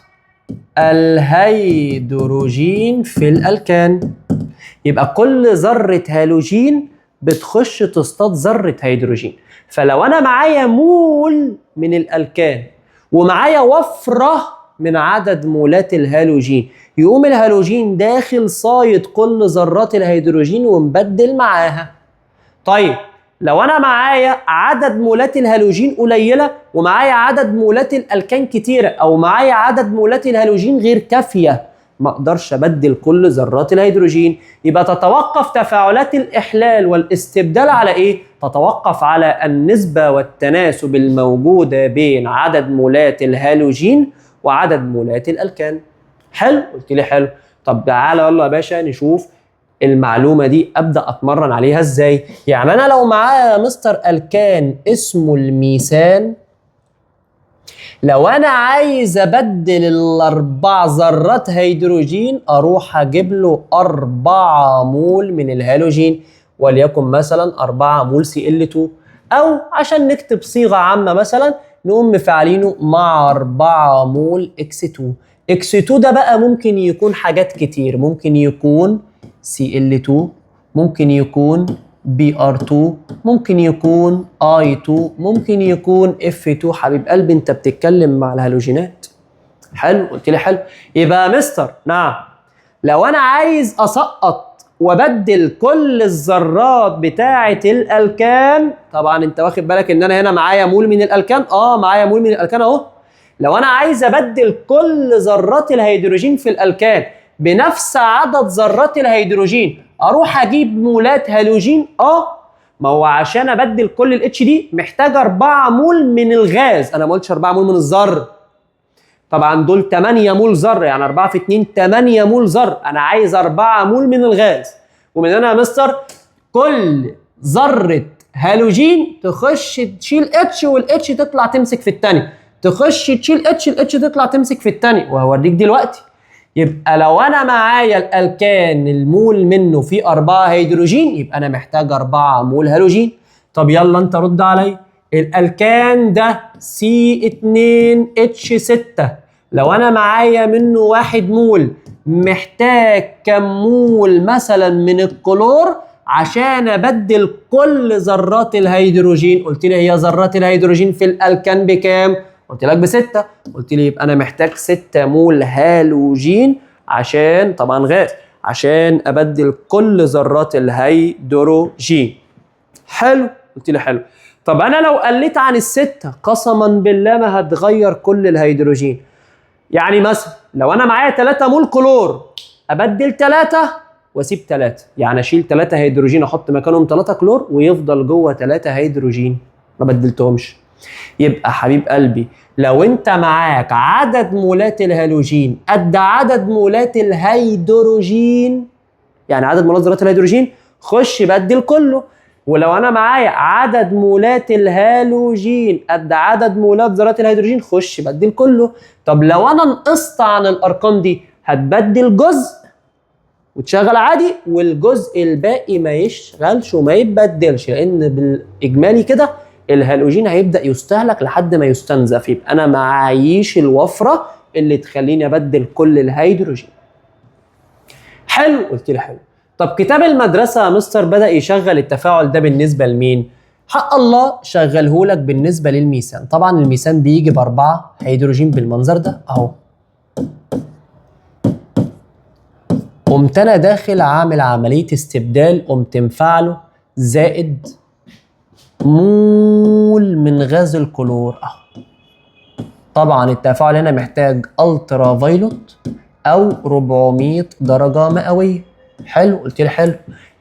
الهيدروجين في الألكان. يبقى كل ذرة هالوجين بتخش تصطاد ذرة هيدروجين. فلو أنا معايا مول من الألكان ومعايا وفرة من عدد مولات الهالوجين، يقوم الهالوجين داخل صايد كل ذرات الهيدروجين ومبدل معاها. طيب لو أنا معايا عدد مولات الهالوجين قليلة ومعايا عدد مولات الألكان كتيرة، أو معايا عدد مولات الهالوجين غير كافية، ما اقدرش ابدل كل ذرات الهيدروجين. يبقى تتوقف تفاعلات الاحلال والاستبدال على ايه؟ تتوقف على النسبة والتناسب الموجودة بين عدد مولات الهالوجين وعدد مولات الالكان. حلو؟ قلت لي حلو. طب تعالى يلا يا باشا نشوف المعلومة دي ابدا اتمرن عليها ازاي. يعني انا لو معايا مستر الكان اسمه الميثان، لو انا عايز ابدل الاربع ذرات هيدروجين اروح اجيب له 4 مول من الهالوجين، وليكن مثلا 4 مول Cl2، او عشان نكتب صيغه عامه مثلا نقوم مفعلينه مع 4 مول X2. X2 ده بقى ممكن يكون حاجات كتير، ممكن يكون Cl2، ممكن يكون Br2، ممكن يكون I2، ممكن يكون F2. حبيب قلبي انت بتتكلم مع الهالوجينات. حلو؟ قلت لي حلو. يبقى مستر نعم، لو انا عايز اسقط وابدل كل الذرات بتاعه الالكان، طبعا انت واخد بالك ان انا هنا معايا مول من الالكان، معايا مول من الالكان اهو. لو انا عايز ابدل كل ذرات الهيدروجين في الالكان بنفس عدد ذرات الهيدروجين، اروح اجيب مولات هالوجين. ما هو عشان ابدل كل الاتش دي محتاج 4 مول من الغاز، انا ما قلتش 4 مول من الذر. طبعا دول 8 مول ذر، يعني 4 في 2 8 مول ذر. انا عايز 4 مول من الغاز. ومن هنا يا مستر كل ذره هالوجين تخش تشيل اتش، والاتش تطلع تمسك في الثانيه، تخش تشيل اتش، الاتش تطلع تمسك في الثانيه، وهوريك دلوقتي. يبقى لو انا معايا الالكان المول منه فيه 4 هيدروجين، يبقى انا محتاج 4 مول هالوجين. طب يلا انت رد عليا، الالكان ده C2H6 لو انا معايا منه 1 مول، محتاج كم مول مثلا من الكلور عشان ابدل كل ذرات الهيدروجين؟ قلت لي هي ذرات الهيدروجين في الالكان بكام؟ قلت لك ب6. قلت لي يبقى انا محتاج 6 مول هالوجين عشان طبعا غاز، عشان ابدل كل ذرات الهيدروجين. حلو؟ قلت لي حلو. طب انا لو قلت عن ال6 قسما بالله ما هتغير كل الهيدروجين. يعني مثلا لو انا معايا 3 مول كلور، ابدل 3 واسيب 3، يعني اشيل 3 هيدروجين احط مكانهم 3 كلور ويفضل جوه 3 هيدروجين، ما بدلتهمش. يبقى حبيب قلبي لو انت معاك عدد مولات الهالوجين قد عدد مولات الهيدروجين، يعني عدد مولات ذرات الهيدروجين، خش بدل كله. ولو انا معايا عدد مولات الهالوجين قد عدد مولات ذرات الهيدروجين، خش بدل كله. طب لو انا نقصت عن الارقام دي، هتبدل جزء وتشغل عادي، والجزء الباقي ما يشغلش وما يتبدلش، لان بالاجمالي كده الهالوجين هيبدا يستهلك لحد ما يستنزف، يبقى انا معيش الوفره اللي تخليني ابدل كل الهيدروجين. حلو، قلت لي حلو. طب كتاب المدرسه يا مستر بدا يشغل التفاعل ده بالنسبه لمين؟ حق الله شغله لك بالنسبه للميثان. طبعا الميثان بيجي ب4 هيدروجين بالمنظر ده اهو. قمت انا داخل عامل عمليه استبدال، قمت مفعله زائد مول من غاز الكلور اهو. طبعا التفاعل هنا محتاج الترا فايلوت او 400 درجه مئويه. حلو، قلت لي حلو.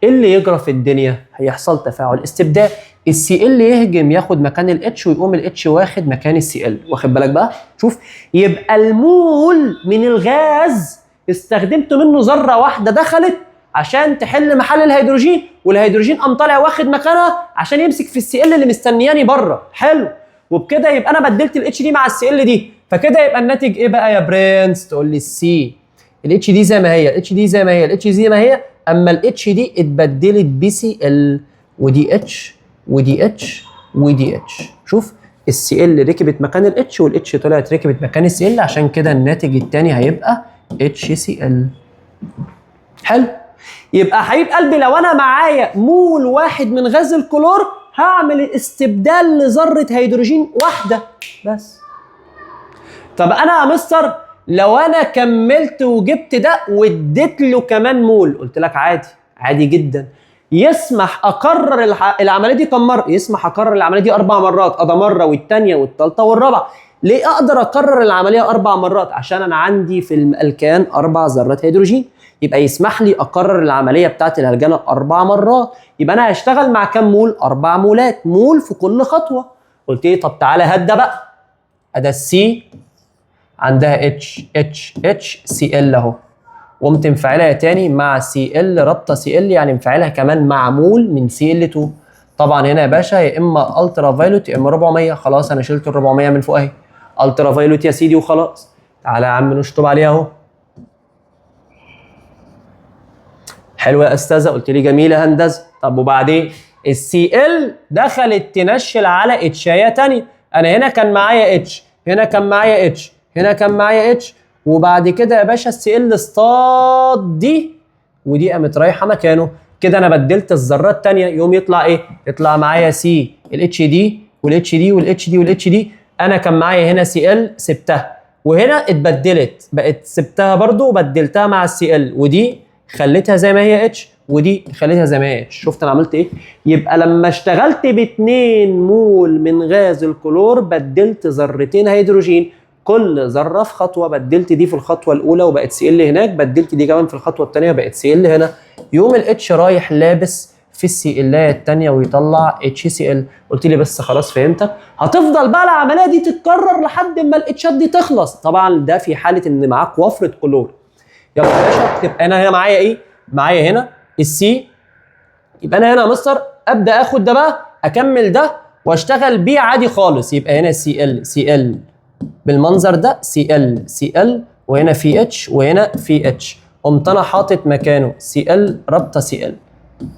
ايه اللي يجرى في الدنيا؟ هيحصل تفاعل استبدال، السي ال يهجم ياخد مكان الاتش ويقوم الاتش واخد مكان السي ال. واخد بالك بقى؟ شوف، يبقى المول من الغاز استخدمت منه ذره واحده دخلت عشان تحل محل الهيدروجين، والهيدروجين قام طالع واخد مكانها عشان يمسك في السي ال اللي مستنياني بره. حلو، وبكده يبقى انا بدلت الاتش دي مع السي ال دي، فكده يبقى الناتج ايه بقى يا برنس؟ تقول لي السي. الاتش دي زي ما هي، الاتش دي زي ما هي، الاتش دي زي ما هي، اما الاتش دي اتبدلت بي سي ال، ودي اتش ودي اتش ودي اتش. شوف، السي ال ركبت مكان الاتش والاتش طلعت ركبت مكان السي ال، عشان كده الناتج الثاني هيبقى اتش سي ال. حلو، يبقى حبيب قلبي لو انا معايا مول واحد من غاز الكلور هعمل استبدال لذره هيدروجين واحده بس. طب انا يا مستر لو انا كملت وجبت ده واديت له كمان مول، قلت لك عادي، عادي جدا. يسمح اكرر العمليه دي كم مره؟ يسمح اكرر العمليه دي 4 مرات، ادي مره والثانيه والثالثه والرابعه. ليه اقدر اكرر العمليه 4 مرات؟ عشان انا عندي في الالكان 4 ذرات هيدروجين، يبقى يسمح لي اكرر العمليه بتاعت الهلجنه 4 مرات. يبقى انا هشتغل مع كام مول؟ 4 مولات، مول في كل خطوه. قلت ايه؟ طب تعالى هدى بقى. ادي السي عندها اتش اتش اتش سي ال اهو، وقمت مفعلها تاني مع سي ال رابطه سي ال، يعني مفعلها كمان مع مول من سي ال 2. طبعا هنا يا باشا يا اما الترا فايلوت يا اما 400. خلاص انا شلت ال 400 من فوق اهي، الترا فايلوت يا سيدي وخلاص. تعالى يا عم نشطب عليها اهو. حلوه يا استاذه، قلت لي جميله هندسه. طب وبعدين السي ال دخلت تنشل على اتشايه تانيه. انا هنا كان معايا اتش، هنا كان معايا اتش، هنا كان معايا اتش، وبعد كده يا باشا السي ال اصطاد دي ودي قامت رايحه مكانه. كده انا بدلت الذرات الثانيه، يقوم يطلع ايه؟ يطلع معايا سي الاتش دي والاتش دي والاتش دي والاتش دي. انا كان معايا هنا سي ال سبتها، وهنا اتبدلت بقت سبتها برضو وبدلتها مع السي ال، ودي خليتها زي ما هي اتش ودي خليتها زي ما هي اتش. شفت انا عملت ايه؟ يبقى لما اشتغلت ب2 مول من غاز الكلور بدلت ذرتين هيدروجين، كل ذره في خطوه. بدلت دي في الخطوه الاولى وبقت سي ال هناك، بدلت دي كمان في الخطوه الثانيه وبقت سي ال هنا. يوم الاتش رايح لابس في السي ال الثانيه ويطلع اتش سي ال. قلت لي بس خلاص فهمتك. هتفضل بقى العمليه دي تتكرر لحد ما الاتشات دي تخلص، طبعا ده في حاله ان معاك وفره كلور. يلا يا باشا، تبقى انا هنا معايا ايه؟ معايا هنا السي. يبقى انا هنا يا مستر ابدا اخد ده بقى اكمل ده واشتغل بيه عادي خالص. يبقى هنا سي ال سي ال بالمنظر ده، سي ال سي ال، وهنا في اتش وهنا في اتش. قمت انا حاطط مكانه سي ال رابطه سي ال.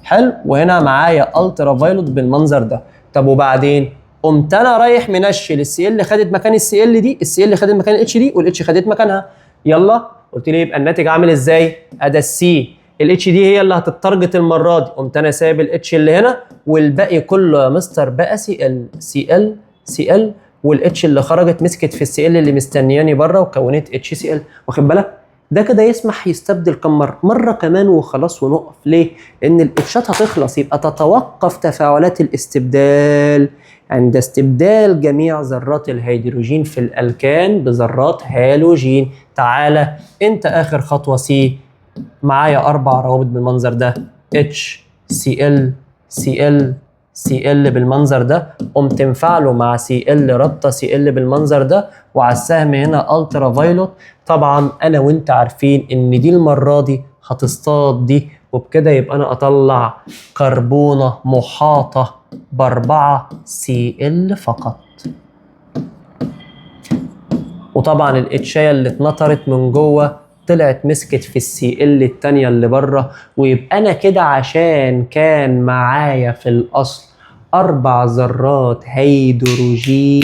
حلو، وهنا معايا الترا فايلوت بالمنظر ده. طب وبعدين قمت انا رايح منشل السي ال خدت مكان السي ال دي، السي ال خدت مكان الاتش دي، والاتش خدت مكانها. يلا قلت لي يبقى الناتج عامل ازاي؟ ادي السي، الاتش دي هي اللي هتتارجت المره دي، قمت انا سايب الاتش اللي هنا والباقي كله يا مستر بقى سي ال سي ال سي ال، والاتش اللي خرجت مسكت في السي ال اللي مستنياني بره وكونت اتش سي ال. واخد بالك؟ ده كده يسمح يستبدل كم مره؟ مره كمان وخلاص ونقف. ليه؟ لان الاتشات هتخلص، يبقى تتوقف تفاعلات الاستبدال عند استبدال جميع ذرات الهيدروجين في الالكان بذرات هالوجين. تعالى انت اخر خطوه سي، معايا 4 روابط بالمنظر ده، اتش سي ال سي ال سي ال بالمنظر ده، قمت مفعله مع سي ال رابطه سي ال بالمنظر ده، وعلى السهم هنا الترا فايلوت. طبعا انا وانت عارفين ان دي المره دي هتصطاد دي، وبكده يبقى انا اطلع كربونه محاطه ب4 سي ال فقط. وطبعا الاتشايه اللي اتنطرت من جوه طلعت مسكت في السي ال الثانيه اللي بره. ويبقى انا كده عشان كان معايا في الاصل 4 ذرات هيدروجين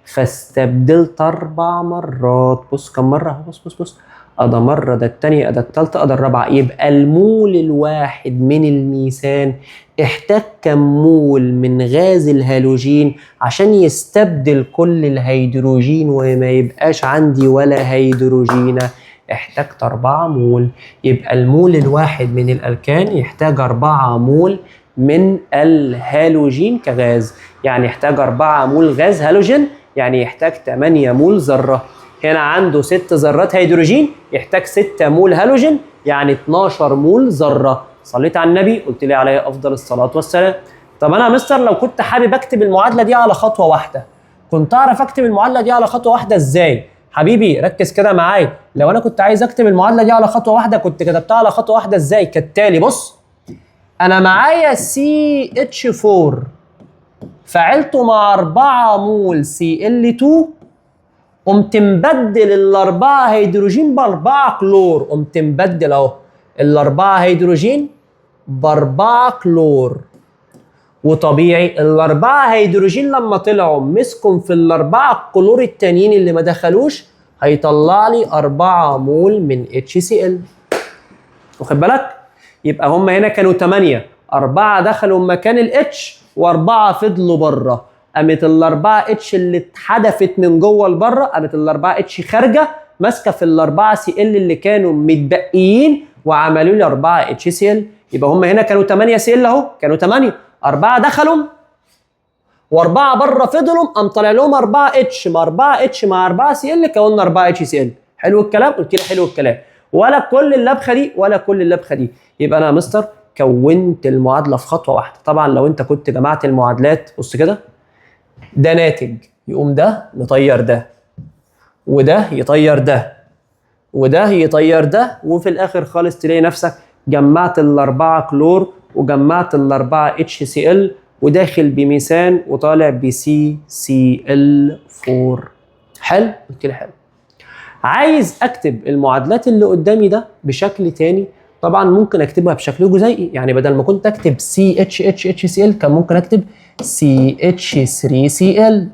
فاستبدلت 4 مرات. بص كم مرة، بص أدا مرة، ده التانية، أدا التالتة، أدا الرابعة. يبقى المول الواحد من الميثان احتاج كم مول من غاز الهالوجين عشان يستبدل كل الهيدروجين وما يبقاش عندي ولا هيدروجينة؟ احتاجت 4 مول. يبقى المول الواحد من الألكان يحتاج 4 مول من الهالوجين كغاز، يعني يحتاج 4 مول غاز هالوجين، يعني يحتاج 8 مول ذرة. هنا عنده 6 ذرات هيدروجين، يحتاج 6 مول هالوجين، يعني 12 مول ذرة. صليت على النبي، قلت لي عليه أفضل الصلاة والسلام. طب أنا يا مستر لو كنت حابب أكتب المعادلة دي على خطوة واحدة، كنت أعرف أكتب المعادلة دي على خطوة واحدة إزاي؟ حبيبي ركز كده معايا، لو أنا كنت عايز أكتب المعادلة دي على خطوة واحدة كنت كتبتها على خطوة واحدة إزاي؟ كالتالي. بص، أنا معايا CH4 فعلته مع 4 مول Cl2، قمت مبدل الاربعه هيدروجين باربعه كلور، قمت مبدل اهو الاربعه هيدروجين باربعه كلور. وطبيعي الاربعه هيدروجين لما طلعوا مسكوا في الاربعه كلور التانيين اللي ما دخلوش، هيطلع لي 4 مول من HCl. واخد بالك؟ يبقى هم هنا كانوا 8، 4 دخلوا مكان الاتش و4 فضلوا بره. قامت الاربعه اتش اللي اتحدفت من جوه لبره، قامت الاربعه اتش خارجه ماسكه في الاربعه سي ال اللي كانوا متبقيين وعملوا لي 4 اتش سي ال. يبقى هم هنا كانوا 8 سي ال اهو، كانوا 8، 4 دخلوا و4 بره فضلوا، قام طالع لهم 4 اتش مع 4 اتش مع 4 سي ال، كونا 4 اتش سي ال. حلو الكلام؟ قلت لي حلو الكلام. ولا كل اللبخه دي ولا كل اللبخه دي. يبقى انا يا مستر كونت المعادله في خطوه واحده. طبعا لو انت كنت جمعت المعادلات، بص كده، ده ناتج، يقوم ده مطير ده وده يطير ده وده يطير ده، وفي الاخر خالص تلاقي نفسك جمعت الاربعه كلور وجمعت الاربعه اتش سي ال وداخل بميثان وطالع بسي سي ال 4. حلو؟ قلت لي حلو. عايز اكتب المعادلات اللي قدامي ده بشكل تاني، طبعا ممكن اكتبها بشكل جزيئي، يعني بدل ما كنت اكتب سي اتش اتش اتش سي ال كان ممكن اكتب سي اتش 3 سي ال.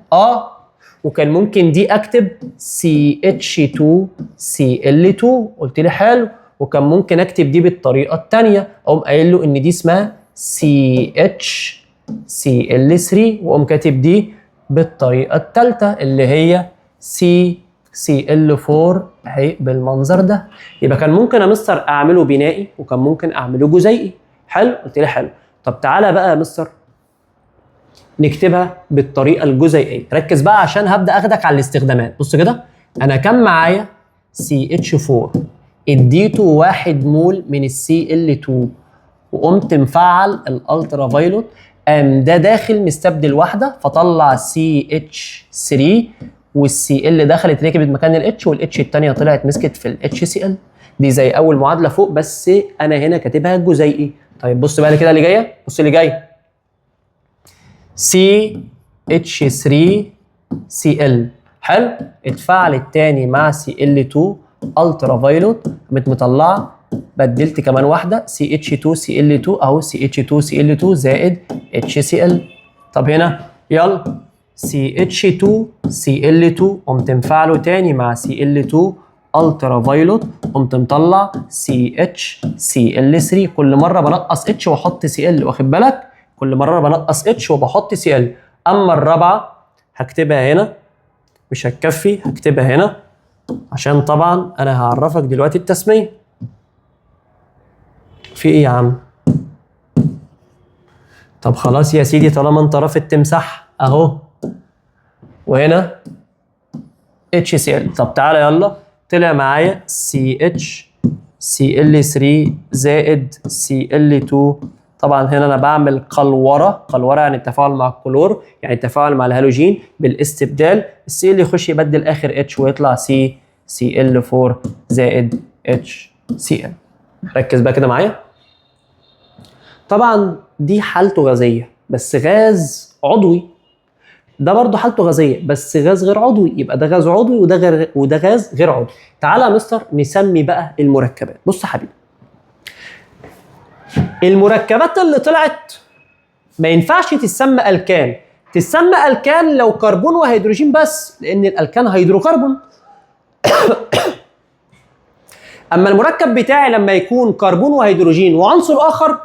وكان ممكن دي اكتب سي اتش 2 سي ال 2. قلت لي حلو. وكان ممكن اكتب دي بالطريقه الثانيه، اقوم قايل له ان دي اسمها سي اتش سي ال 3، واقوم كاتب دي بالطريقه الثالثه اللي هي سي سي ال 4 اهي بالمنظر ده. يبقى كان ممكن يا مستر اعمله بنائي وكان ممكن اعمله جزيئي. حلو؟ قلت لي حلو. طب تعالى بقى يا مستر نكتبها بالطريقه الجزيئيه. ركز بقى عشان هبدا اخدك على الاستخدامات. بص كده، انا كان معايا CH4 اديته 1 مول من السي ال 2 وقمت مفعل الالترا فايلوت، قام ده داخل مستبدل واحده فطلع CH3 والسي ال دخلت ركبت مكان الاتش والاتش الثانيه طلعت مسكت في الاتش سي ال. دي زي اول معادله فوق، بس انا هنا كاتبها جزيئي. طيب بص بقى كده اللي جايه، بص اللي جاي CH3 Cl. حلو؟ اتفعل التاني مع Cl2 الترا فايلوت، قامت مطلعه، بدلت كمان واحده CH2 Cl2 اهو CH2 Cl2 زائد HCl. طب هنا يلا CH2 Cl2 قمت مفعله تاني مع Cl2 الترا فايلوت، قمت مطلع CH Cl3. كل مره بنقص H واحط Cl، واخد بالك؟ كل مره بنقص اتش وبحط سي ال. اما الرابعه هكتبها هنا، مش هتكفي، هكتبها هنا عشان طبعا انا هعرفك دلوقتي التسميه. في ايه يا عم؟ طب خلاص يا سيدي، طالما انت رافض تمسح اهو، وهنا اتش سي ال. طب تعالى يلا، طلع معايا سي اتش سي ال 3 زائد سي ال 2. طبعا هنا انا بعمل قلوره يعني التفاعل مع الكلور، يعني التفاعل مع الهالوجين بالاستبدال. السي اللي يخش يبدل اخر اتش ويطلع سي سي ال 4 زائد اتش سي ال. ركز بقى كده معايا. طبعا دي حالته غازيه بس غاز عضوي، ده برضه حالته غازيه بس غاز غير عضوي، يبقى ده غاز عضوي وده غاز غير عضوي. تعالى يا مستر نسمي بقى المركبات. بص يا حبيبي، المركبات اللي طلعت ما ينفعش تسمى الكان. تسمى الكان لو كربون وهيدروجين بس، لان الالكان هيدروكربون. اما المركب بتاعي لما يكون كربون وهيدروجين وعنصر اخر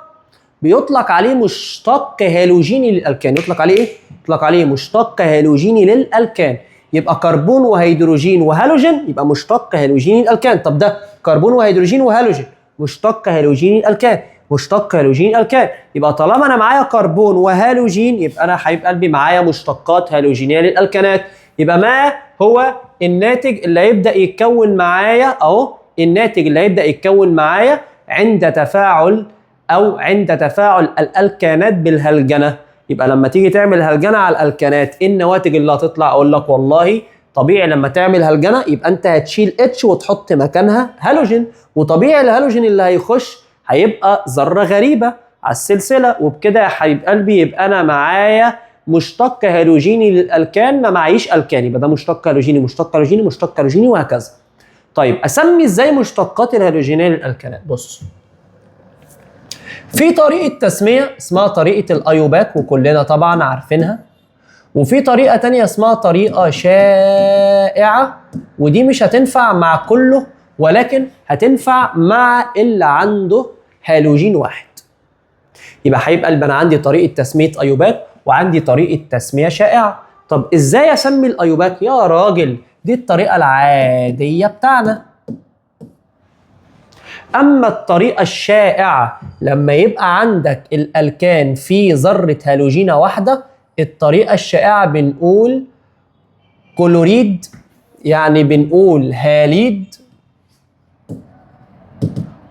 بيطلق عليه مشتق هالوجيني للالكان. يطلق عليه ايه؟ يطلق عليه مشتق هالوجيني للالكان. يبقى كربون وهيدروجين وهالوجين يبقى مشتق هالوجيني للالكان. طب ده كربون وهيدروجين وهالوجين مشتق هالوجيني للالكان، مشتق هالوجيني للالكان. يبقى طالما انا معايا كربون وهالوجين يبقى انا حبيب قلبي معايا مشتقات هالوجينيه للالكانات. يبقى ما هو الناتج اللي هيبدا يتكون معايا اهو؟ الناتج اللي هيبدا يتكون معايا عند تفاعل الالكانات بالهلجنه. يبقى لما تيجي تعمل هلجنه على الالكانات ايه النواتج اللي هتطلع؟ اقول لك والله طبيعي لما تعمل هلجنه يبقى انت هتشيل اتش وتحط مكانها هالوجين، وطبيعي الهالوجين اللي هيخش هيبقى ذره غريبه على السلسله، وبكده يا حبيب قلبي يبقى انا معايا مشتق هالوجيني للالكان، ما معيش الكان، يبقى ده مشتق هالوجيني مشتق هالوجيني مشتق هالوجيني وهكذا. طيب اسمي ازاي مشتقات الهالوجينيه للالكانات؟ بص، في طريقه تسميه اسمها طريقه الايوباك وكلنا طبعا عارفينها، وفي طريقه تانية اسمها طريقه شائعه، ودي مش هتنفع مع كله ولكن هتنفع مع اللي عنده هالوجين واحد. يبقى حبيب قلبي انا عندي طريقه تسميه ايوباك وعندي طريقه تسميه شائعه. طب ازاي اسمي الايوباك يا راجل؟ دي الطريقه العاديه بتاعنا. اما الطريقه الشائعه لما يبقى عندك الالكان فيه ذره هالوجينه واحده، الطريقه الشائعه بنقول كلوريد، يعني بنقول هاليد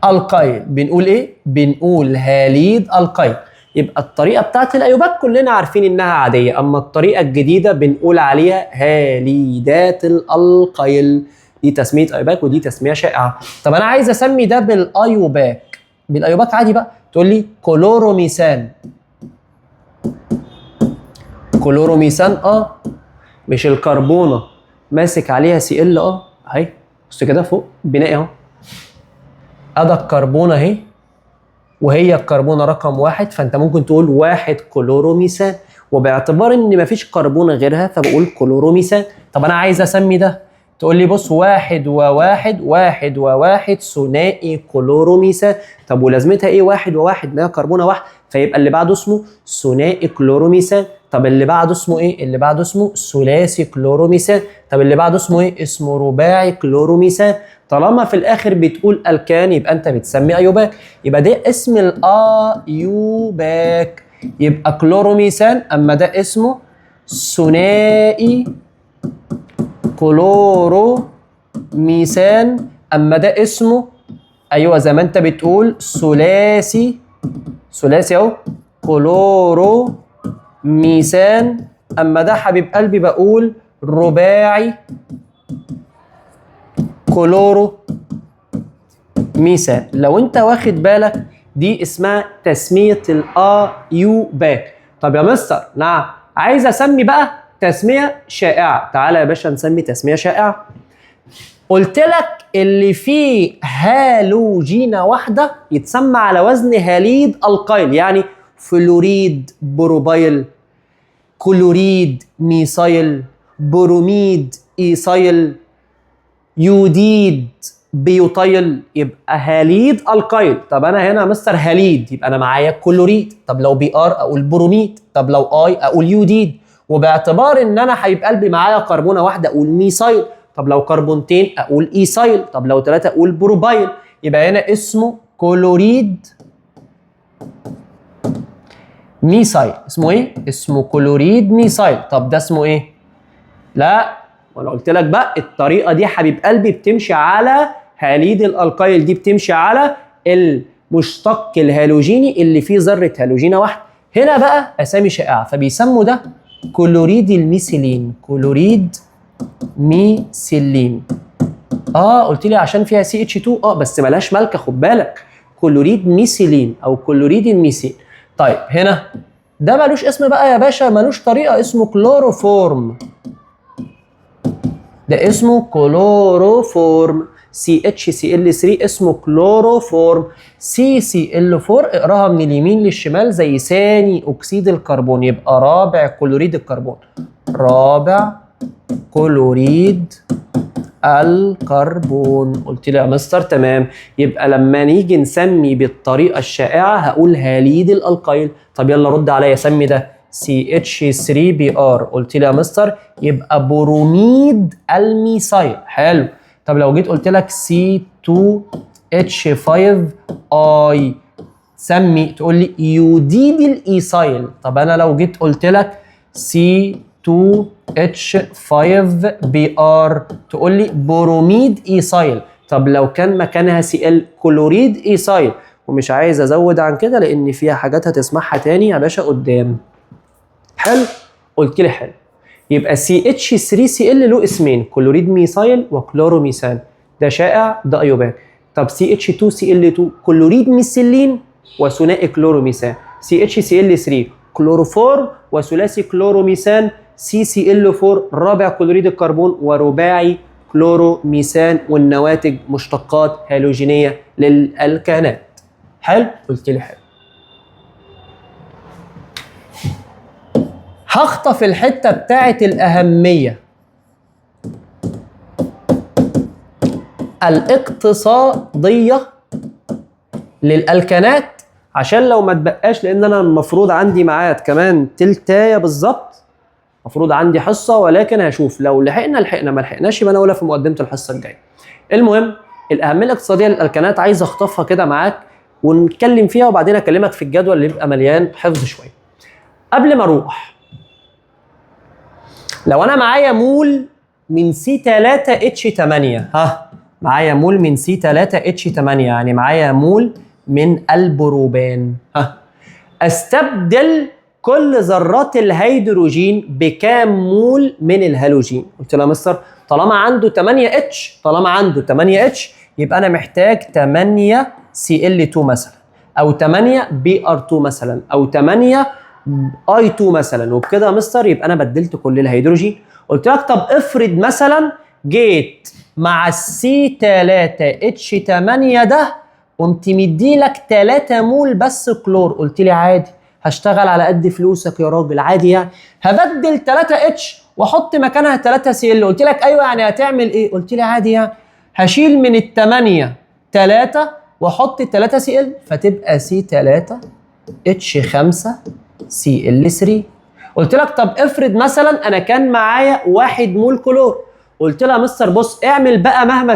القيل. بنقول ايه؟ بنقول هاليد القيل. يبقى الطريقه بتاعت الايوباك كلنا عارفين انها عاديه، اما الطريقه الجديده بنقول عليها هاليدات القيل. دي تسميه ايوباك ودي تسميه شائعه. طب انا عايز اسمي ده بالايوباك، بالايوباك عادي بقى، تقول لي كلوروميثان. كلوروميثان مش الكربونه ماسك عليها سي ال اهي، بص كده فوق بنائي اهو، ادي الكربونه اهي وهي الكربونه رقم واحد، فانت ممكن تقول واحد كلوروميثان، وباعتبار ان مفيش كربونه غيرها فبقول كلوروميثان. طب انا عايز اسمي ده، تقول لي بص واحد وواحد ثنائي كلوروميثان. طب ولازمتها ايه واحد وواحد؟ ما هي كربونه واحد، فيبقى اللي بعده اسمه ثنائي كلوروميثان. طب اللي بعده اسمه ايه؟ اللي بعده اسمه ثلاثي كلوروميثان. طب اللي بعده اسمه ايه؟ اسمه رباعي كلوروميثان. طالما في الاخر بتقول الكان يبقى انت بتسمي ايوباك، يبقى ده اسم الايوباك، يبقى كلوروميثان. اما ده اسمه ثنائي كلوروميثان، اما ده اسمه ايوه زي ما انت بتقول ثلاثي اهو كلوروميثان، اما ده حبيب قلبي بقول رباعي كلوروميثان. لو انت واخد بالك دي اسمها تسميه الايوباك. طب يا مستر نعم عايز اسمي بقى تسميه شائعه، تعالى يا باشا نسمي تسميه شائعه. قلت لك اللي فيه هالوجينه واحده يتسمى على وزن هاليد القيل، يعني فلوريد بروبايل، كلوريد ميثايل، بروميد ايثايل، يوديد بيوتايل، يبقى هاليد القيل. طب انا هنا مستر هاليد يبقى انا معايا كلوريد، طب لو بي ار اقول بروميد، طب لو اي اقول يوديد، وباعتبار ان انا حبيب قلبي معايا كربونه واحده اقول ميثايل، طب لو كربونتين اقول ايثايل، طب لو ثلاثه اقول بروبايل. يبقى هنا اسمه كلوريد ميثايل. اسمه ايه؟ اسمه كلوريد ميثايل. طب ده اسمه ايه؟ لا وانا قلت لك بقى الطريقه دي حبيب قلبي بتمشي على هاليد الالقيل، دي بتمشي على المشتق الهالوجيني اللي فيه ذره هالوجينه واحده. هنا بقى اسامي شائعه فبيسموا ده كلوريد الميثيلين. كلوريد ميثيلين. قلت لي عشان فيها CH2 بس ملهاش ملكه خد بالك، كلوريد ميثيلين او كلوريد الميثين. طيب هنا ده ملوش اسم بقى يا باشا، ملوش طريقه، اسمه كلوروفورم. ده اسمه كلوروفورم. CHCl3 اسمه كلوروفورم. CCl4 اقراها من اليمين للشمال زي ثاني اكسيد الكربون، يبقى رابع كلوريد الكربون. رابع كلوريد الكربون. قلت لي يا مستر تمام. يبقى لما نيجي نسمي بالطريقه الشائعه هقول هاليد الالقيل. طب يلا رد عليا، سمي ده CH3Br. قلت لي يا مستر يبقى بروميد الميثايل. حلو. طب لو جيت قلت لك C2H5I سمي، تقول لي يوديد الايثايل. طب انا لو جيت قلت لك C2H5Br تقول لي بروميد ايثايل. طب لو كان مكانها Cl كلوريد ايثايل، ومش عايز ازود عن كده لان فيها حاجات هتسمعها تاني يا باشا قدام. حلو. قلت لي حلو. يبقى CH3Cl له اسمين، كلوريد ميثايل وكلوروميثان. ده شائع ده ايوبان. طب CH2Cl2 كلوريد ميثيلين وثنائي كلوروميثان. CHCl3 كلوروفورم وثلاثي كلوروميثان. CCl4 رابع كلوريد الكربون ورباعي كلوروميثان، والنواتج مشتقات هالوجينيه للالكانات. حلو. قلت لي حلو. هخطف الحته بتاعه الاهميه الاقتصاديه للالكانات عشان لو ما تبقاش، لان انا المفروض عندي ميعاد كمان تلتايه بالظبط، المفروض عندي حصه، ولكن هشوف لو لحقنا ما لحقناش يبقى انا اقولها في مقدمه الحصه الجايه. المهم الاهميه الاقتصاديه للالكانات عايز اخطفها كده معاك ونتكلم فيها، وبعدين اكلمك في الجدول اللي يبقى مليان حفظ شويه. قبل ما اروح، لو انا معايا مول من C3H8، معايا مول من C3H8 يعني معايا مول من البروبان، استبدل كل ذرات الهيدروجين بكام مول من الهالوجين؟ قلت له يا مستر طالما عنده 8 اتش يبقى انا محتاج 8 Cl2 مثلا، او 8 Br2 مثلا، او 8 I2 مثلا، وبكده يا مستر يبقى انا بدلت كل الهيدروجين. قلت لك طب افرض مثلا جيت مع C3H8 ده قمت مديلك 3 مول بس كلور. قلت لي عادي، هشتغل على قد فلوسك يا راجل، عادي يعني. هبدل 3 اتش واحط مكانها 3 Cl. قلت لك ايوه يعني هتعمل ايه؟ قلت لي عادي يعني، هشيل من ال8 3 واحط 3 Cl فتبقى C3H5 Cl3. قلت لك طب افرض مثلا انا كان معايا 1 مول كلور. قلت لها مستر بص اعمل بقى مهما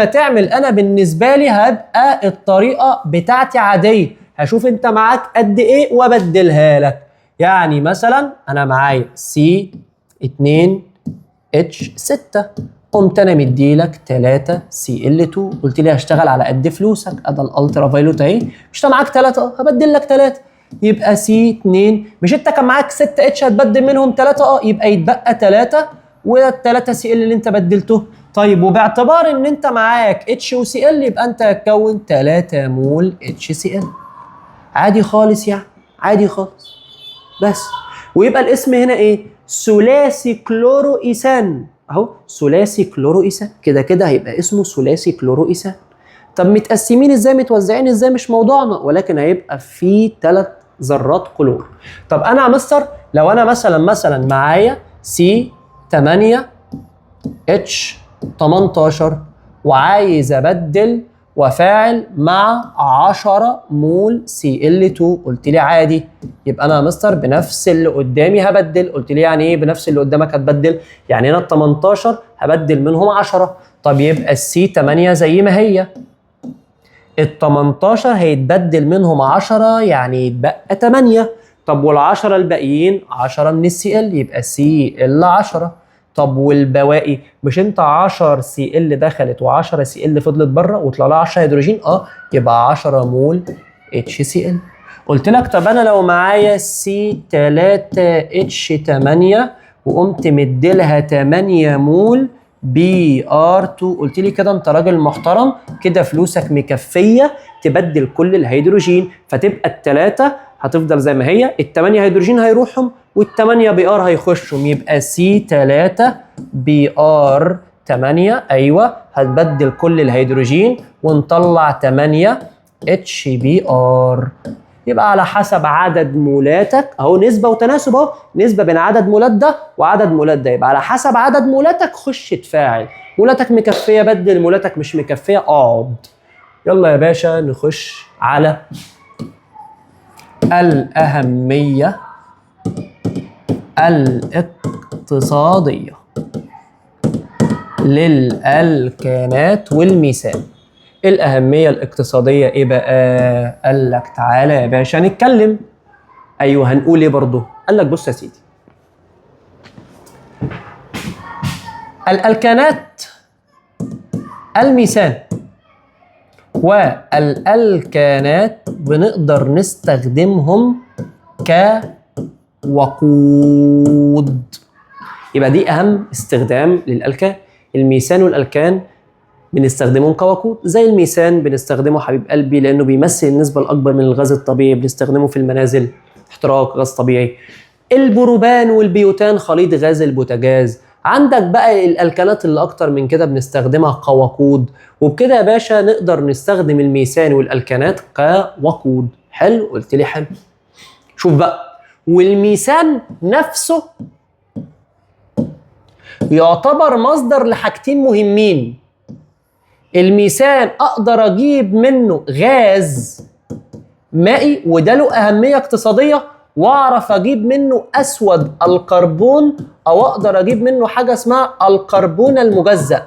تعمل، انا بالنسبه لي هبقى الطريقه بتاعتي عاديه، هشوف انت معاك قد ايه وابدلها لك. يعني مثلا انا معايا C2H6 قمت انا مديلك 3 Cl2. قلت لي هشتغل على قد فلوسك، ادي الالترا فايلوت اهي، مش انت معاك 3 هبدل لك 3 يبقى C2. مش انت كان معاك 6 اتش هتبدل منهم 3 يبقى يتبقى 3 وال3 Cl اللي انت بدلته. طيب وباعتبار ان انت معاك اتش وCl يبقى انت هتكون 3 مول HCl. عادي خالص يعني، عادي خالص بس. ويبقى الاسم هنا ايه؟ ثلاثي كلورو ايثان اهو، ثلاثي كلورو ايثان، كده هيبقى اسمه ثلاثي كلورو ايثان. طب متقسمين ازاي متوزعين ازاي مش موضوعنا، ولكن هيبقى في 3 ذرات كلور. طب انا يا مستر لو انا مثلا معايا C8H18 وعايز ابدل وفاعل مع 10 مول Cl2. قلت لي عادي، يبقى انا يا مستر بنفس اللي قدامي هبدل. قلت لي يعني ايه بنفس اللي قدامك هتبدل؟ يعني هنا ال 18 هبدل منهم 10. طب يبقى C8 زي ما هي، ال 18 هيتبدل منهم 10 يعني يتبقى 8. طب وال10 الباقيين 10 من Cl يبقى Cl10. طب والبواقي مش انت 10 Cl دخلت و10 Cl فضلت بره وطلع لها 10 هيدروجين؟ يبقى 10 مول HCl. قلت لك طب انا لو معايا C3H8 وقمت مديلها 8 مول Br2. قلت لي كده انت راجل محترم، كده فلوسك مكفيه تبدل كل الهيدروجين، فتبقى ال3 هتفضل زي ما هي، ال8 هيدروجين هيروحهم وال8 Br هيخشهم، يبقى C3Br 8 ايوه، هتبدل كل الهيدروجين ونطلع 8 HBr. يبقى على حسب عدد مولاتك اهو، نسبه وتناسب اهو، نسبه بين عدد مولات ده وعدد مولات ده. يبقى على حسب عدد مولاتك خش تفاعل، مولاتك مكفيه بدل، مولاتك مش مكفيه اقعد. يلا يا باشا نخش على الأهمية الاقتصادية للألكانات والميثان. الأهمية الاقتصادية إيه بقى؟ قال لك تعالى يا باشا نتكلم. أيوه هنقول إيه برضه؟ قال لك بص يا سيدي، الألكانات، الميثان والألكانات بنقدر نستخدمهم كوقود. يبقى دي أهم استخدام للألكان. الميثان والألكان بنستخدمهم كوقود. زي الميثان بنستخدمه حبيب قلبي لأنه بيمثل النسبة الأكبر من الغاز الطبيعي، بنستخدمه في المنازل احتراق غاز طبيعي. البروبان والبيوتان خليط غاز البوتاجاز. عندك بقى الألكانات اللي أكتر من كده بنستخدمها كوقود. وبكده يا باشا نقدر نستخدم الميثان والألكانات كوقود. حلو؟ قلت لي حلو. شوف بقى، والميثان نفسه يعتبر مصدر لحاجتين مهمين. الميثان أقدر أجيب منه غاز مائي وده له أهمية اقتصادية، واعرف اجيب منه اسود الكربون، او اقدر اجيب منه حاجه اسمها الكربون المجزأ.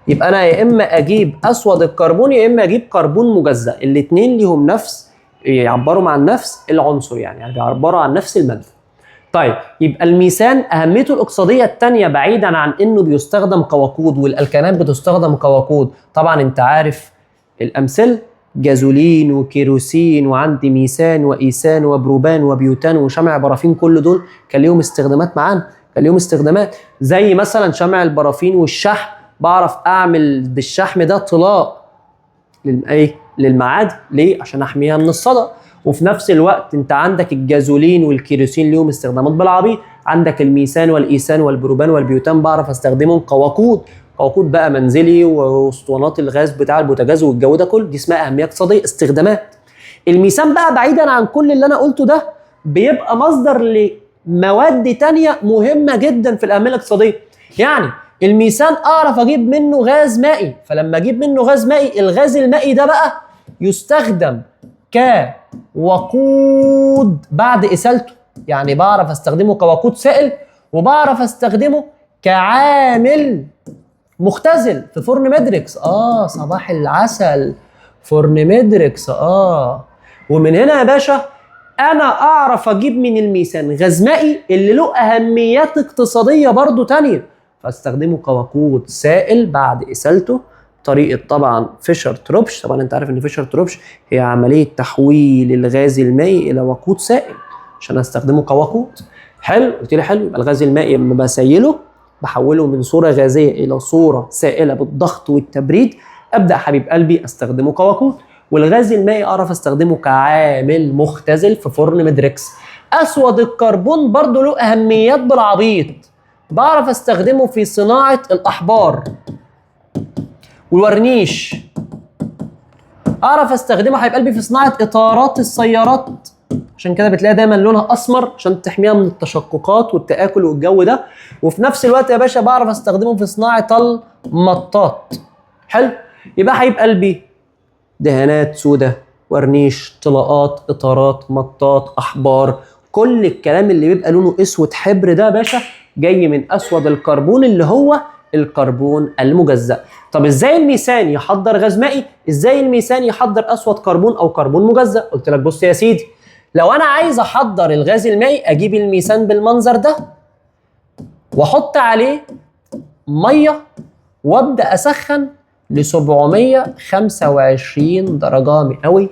يبقى انا يا اما اجيب اسود الكربون يا اما اجيب كربون مجزأ، الاثنين ليهم نفس، يعبروا عن نفس العنصر، يعني بيعبروا عن نفس الماده. طيب يبقى الميثان اهميته الاقتصاديه الثانيه بعيدا عن انه بيستخدم كوقود والالكانات بتستخدم كوقود. طبعا انت عارف الامثله، جازولين وكيروسين وعندي ميثان وايثان وبروبان وبيوتان وشمع برافين، كل دول كان ليهم استخدامات معانا، كان ليهم استخدامات. زي مثلا شمع البرافين والشحم، بعرف اعمل بالشحم ده طلاء للمعادن. ليه؟ عشان احميها من الصدى. وفي نفس الوقت انت عندك الجازولين والكيروسين ليهم استخدامات بالعبيط. عندك الميثان والايثان والبروبان والبيوتان بعرف استخدمهم كوقود، وقود بقى منزلي واسطوانات الغاز بتاع البوتاجاز والجو ده كله، دي اسمها اهميه اقتصاديه، استخدامات. الميثان بقى بعيدا عن كل اللي انا قلته ده بيبقى مصدر لمواد تانية مهمه جدا في الاهميه الاقتصاديه. يعني الميثان اعرف اجيب منه غاز مائي، فلما اجيب منه غاز مائي، الغاز المائي ده بقى يستخدم كوقود بعد اسالته. يعني بعرف استخدمه كوقود سائل، وبعرف استخدمه كعامل مختزل في فرن ميدريكس. صباح العسل، فرن ميدريكس. ومن هنا يا باشا انا اعرف اجيب من الميثان غاز مائي اللي له اهميات اقتصاديه برضو تانية، فاستخدمه كوقود سائل بعد اسالته. طريقه طبعا فيشر تروبش، طبعا انت عارف ان فيشر تروبش هي عمليه تحويل الغاز المائي الى وقود سائل عشان استخدمه كوقود. حلو؟ قلت لي حلو. يبقى الغاز المائي لما بسيله بحوله من صورة غازية إلى صورة سائلة بالضغط والتبريد، أبدأ حبيب قلبي أستخدمه كوقود. والغاز المائي أعرف أستخدمه كعامل مختزل في فرن ميدريكس. أسود الكربون برضو له أهميات بالعبيط، بعرف أستخدمه في صناعة الأحبار والورنيش. أعرف أستخدمه حبيب قلبي في صناعة إطارات السيارات، عشان كده بتلاقي دايما لونها اسمر عشان تحميها من التشققات والتآكل والجو ده. وفي نفس الوقت يا باشا بعرف استخدمه في صناعة المطاط. حلو؟ يبقى حبيب قلبي دهانات سودة، ورنيش، طلاءات، اطارات، مطاط، احبار، كل الكلام اللي بيبقى لونه اسود حبر ده يا باشا جاي من اسود الكربون اللي هو الكربون المجزأ. طب ازاي الميثان يحضر غاز مائي؟ ازاي الميثان يحضر اسود كربون او كربون مجزأ؟ قلت لك بص يا سيدي، لو انا عايز احضر الغاز المائي اجيب الميثان بالمنظر ده واحط عليه ميه وابدا اسخن ل 725 درجه مئوي،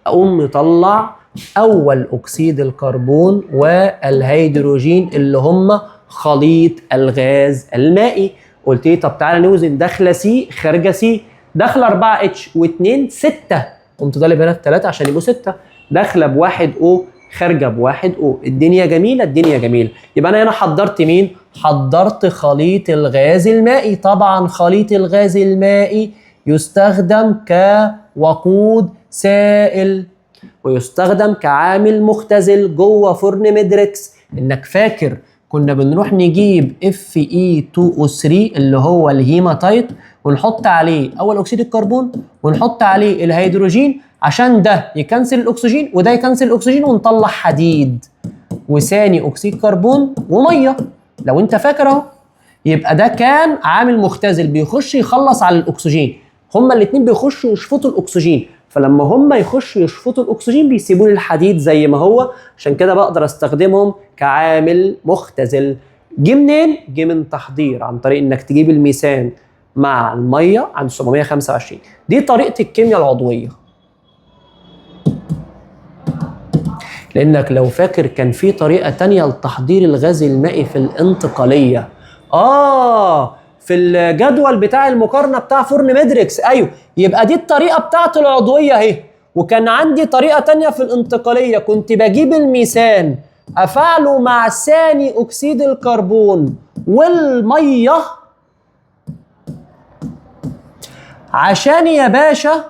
اقوم مطلع اول اكسيد الكربون والهيدروجين اللي هم خليط الغاز المائي. قلت لي طب تعالى نوزن داخله سي خارجه سي. داخله 4 اتش و2 6، قمت طالب هنا 3 عشان يبقوا 6. داخله ب1 او خارجه ب1 او. الدنيا جميله، الدنيا جميله. يبقى انا هنا حضرت مين؟ حضرت خليط الغاز المائي. طبعا خليط الغاز المائي يستخدم كوقود سائل ويستخدم كعامل مختزل جوه فرن ميدريكس. انك فاكر كنا بنروح نجيب Fe2O3 اللي هو الهيماتايت ونحط عليه اول اكسيد الكربون ونحط عليه الهيدروجين عشان ده يكنسل الاكسجين وده يكنسل الاكسجين ونطلع حديد وثاني اكسيد كربون وميه. لو انت فاكر اهو، يبقى ده كان عامل مختزل بيخش يخلص على الاكسجين. هما الاثنين بيخشوا يشفطوا الاكسجين، فلما هما يخشوا يشفطوا الاكسجين بيسيبوا لي الحديد زي ما هو، عشان كده بقدر استخدمهم كعامل مختزل. جه منين؟ جه من تحضير عن طريق انك تجيب الميثان مع الميه عند 725. دي طريقه الكيمياء العضويه. لانك لو فاكر كان في طريقه تانية لتحضير الغاز المائي في الانتقاليه. في الجدول بتاع المقارنه بتاع فرن ميدريكس. ايوه، يبقى دي الطريقه بتاعت العضويه اهي. وكان عندي طريقه تانية في الانتقاليه، كنت بجيب الميثان افعله مع ثاني اكسيد الكربون والميه عشان يا باشا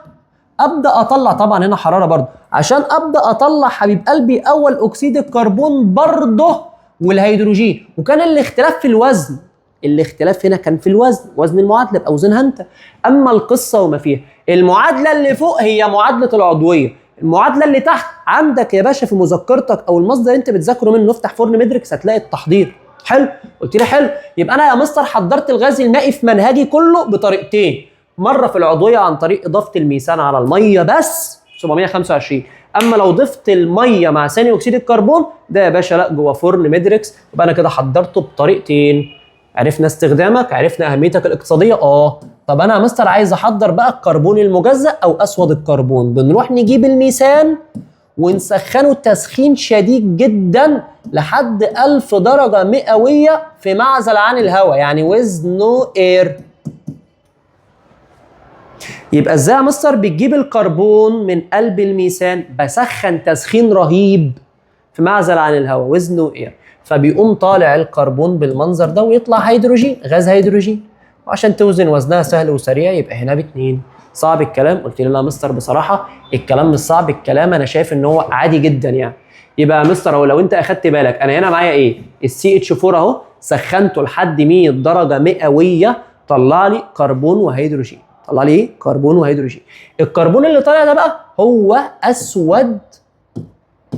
ابدا اطلع، طبعا هنا حراره برضه، عشان ابدا اطلع حبيب قلبي اول اكسيد الكربون برضه والهيدروجين. وكان الاختلاف في الوزن، الاختلاف هنا كان في الوزن، وزن المعادله باوزانها انت. اما القصه وما فيها، المعادله اللي فوق هي معادله العضويه، المعادله اللي تحت عندك يا باشا في مذكرتك او المصدر اللي انت بتذاكره منه، افتح فرن ميدريكس هتلاقي التحضير. حلو؟ قلت لي حلو. يبقى انا يا مستر حضرت الغاز المائي في منهجي كله بطريقتين، مره في العضويه عن طريق اضافه الميثان على الميه بس 725، اما لو ضفت الميه مع ثاني اكسيد الكربون ده يا باشا لا جوه فرن ميدريكس. يبقى انا كده حضرته بطريقتين. عرفنا استخدامك، عرفنا اهميتك الاقتصاديه. طب انا يا مستر عايز احضر بقى الكربون المجزأ او اسود الكربون. بنروح نجيب الميثان ونسخنه تسخين شديد جدا لحد 1000 درجه مئويه في معزل عن الهواء، يعني with no air. يبقى ازاي يا مستر بتجيب الكربون من قلب الميثان؟ بسخن تسخين رهيب في معزل عن الهواء with no air، فبيقوم طالع الكربون بالمنظر ده ويطلع هيدروجين، غاز هيدروجين. وعشان توزن وزنها سهل وسريع يبقى هنا باتنين. صعب الكلام؟ قلت لي لا يا مستر بصراحه الكلام مش صعب، الكلام انا شايف ان هو عادي جدا يعني. يبقى يا مستر اهو لو انت اخدت بالك انا هنا معايا ايه؟ السي اتش 4 اهو، سخنته لحد 100 درجه مئويه طلع لي كربون وهيدروجين. طلع لي ايه؟ كربون وهيدروجين. الكربون اللي طالع ده بقى هو اسود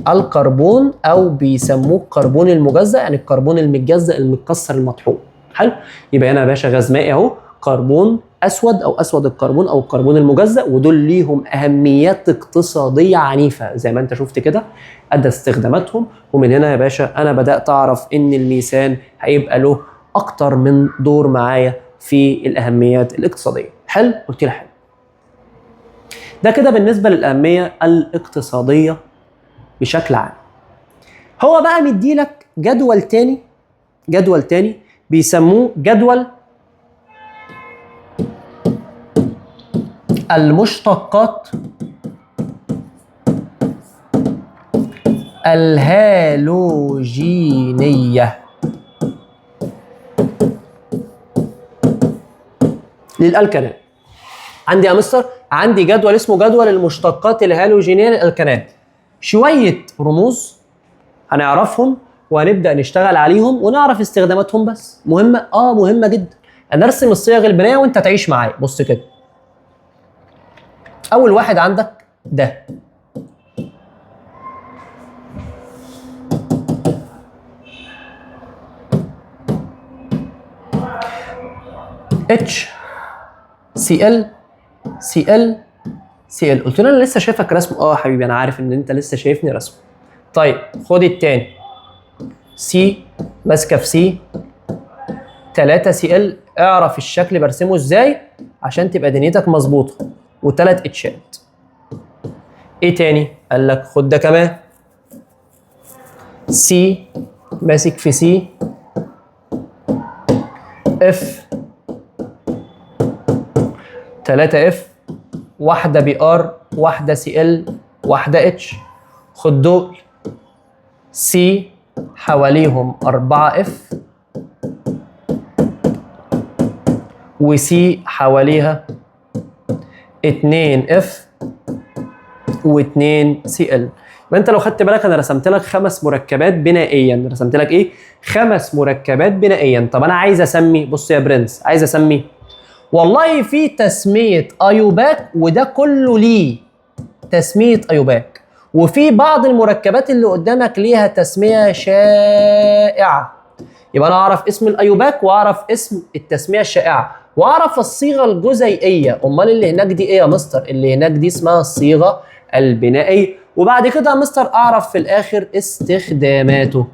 الكربون او بيسموه الكربون المجزأ، يعني الكربون المتجزأ المتكسر المطحون. حلو؟ يبقى هنا يا باشا غاز مائي اهو، كربون اسود او اسود الكربون او الكربون المجزأ، ودول ليهم اهميات اقتصاديه عنيفه زي ما انت شفت كده ادى استخداماتهم. ومن هنا يا باشا انا بدات اعرف ان الميثان هيبقى له اكتر من دور معايا في الاهميات الاقتصاديه. حلو؟ قلت لي حلو. ده كده بالنسبه للاهميه الاقتصاديه بشكل عام. هو بقى مديلك جدول تاني بيسموه جدول المشتقات الهالوجينية للألكانات. عندي يا مستر عندي جدول اسمه جدول المشتقات الهالوجينية للألكانات، شوية رموز هنعرفهم وهنبدأ نشتغل عليهم ونعرف استخداماتهم. بس مهمة مهمة جدا. انا ارسم الصيغ البنائية وانت تعيش معايا. بص كده، اول واحد عندك ده HCl Cl Cl. قلت له انا لسه شايفك رسم. يا حبيبي انا عارف ان انت لسه شايفني رسم. طيب خد التاني، سي ماسكه في سي 3 Cl. اعرف الشكل برسمه ازاي عشان تبقى دنيتك مظبوطه، وثلاث اتشات. ايه تاني؟ قال لك خد ده كمان، سي ماسك في سي اف 3 اف، واحده بي ار، واحده سي ال، واحده اتش. خد دول، سي حواليهم 4 اف وسي حواليها 2 اف و2 سي ال. يبقى انت لو خدت بالك انا رسمت لك 5 مركبات بنائيا، رسمت لك ايه؟ 5 مركبات بنائيا. طب انا عايز اسمي، بص يا برنس، عايز اسمي، والله في تسميه ايوباك وده كله ليه تسميه ايوباك، وفي بعض المركبات اللي قدامك ليها تسميه شائعه. يبقى انا اعرف اسم الايوباك واعرف اسم التسميه الشائعه واعرف الصيغه الجزيئيه. امال اللي هناك دي ايه يا مستر؟ اللي هناك دي اسمها الصيغه البنائيه. وبعد كده يا مستر اعرف في الاخر استخداماته.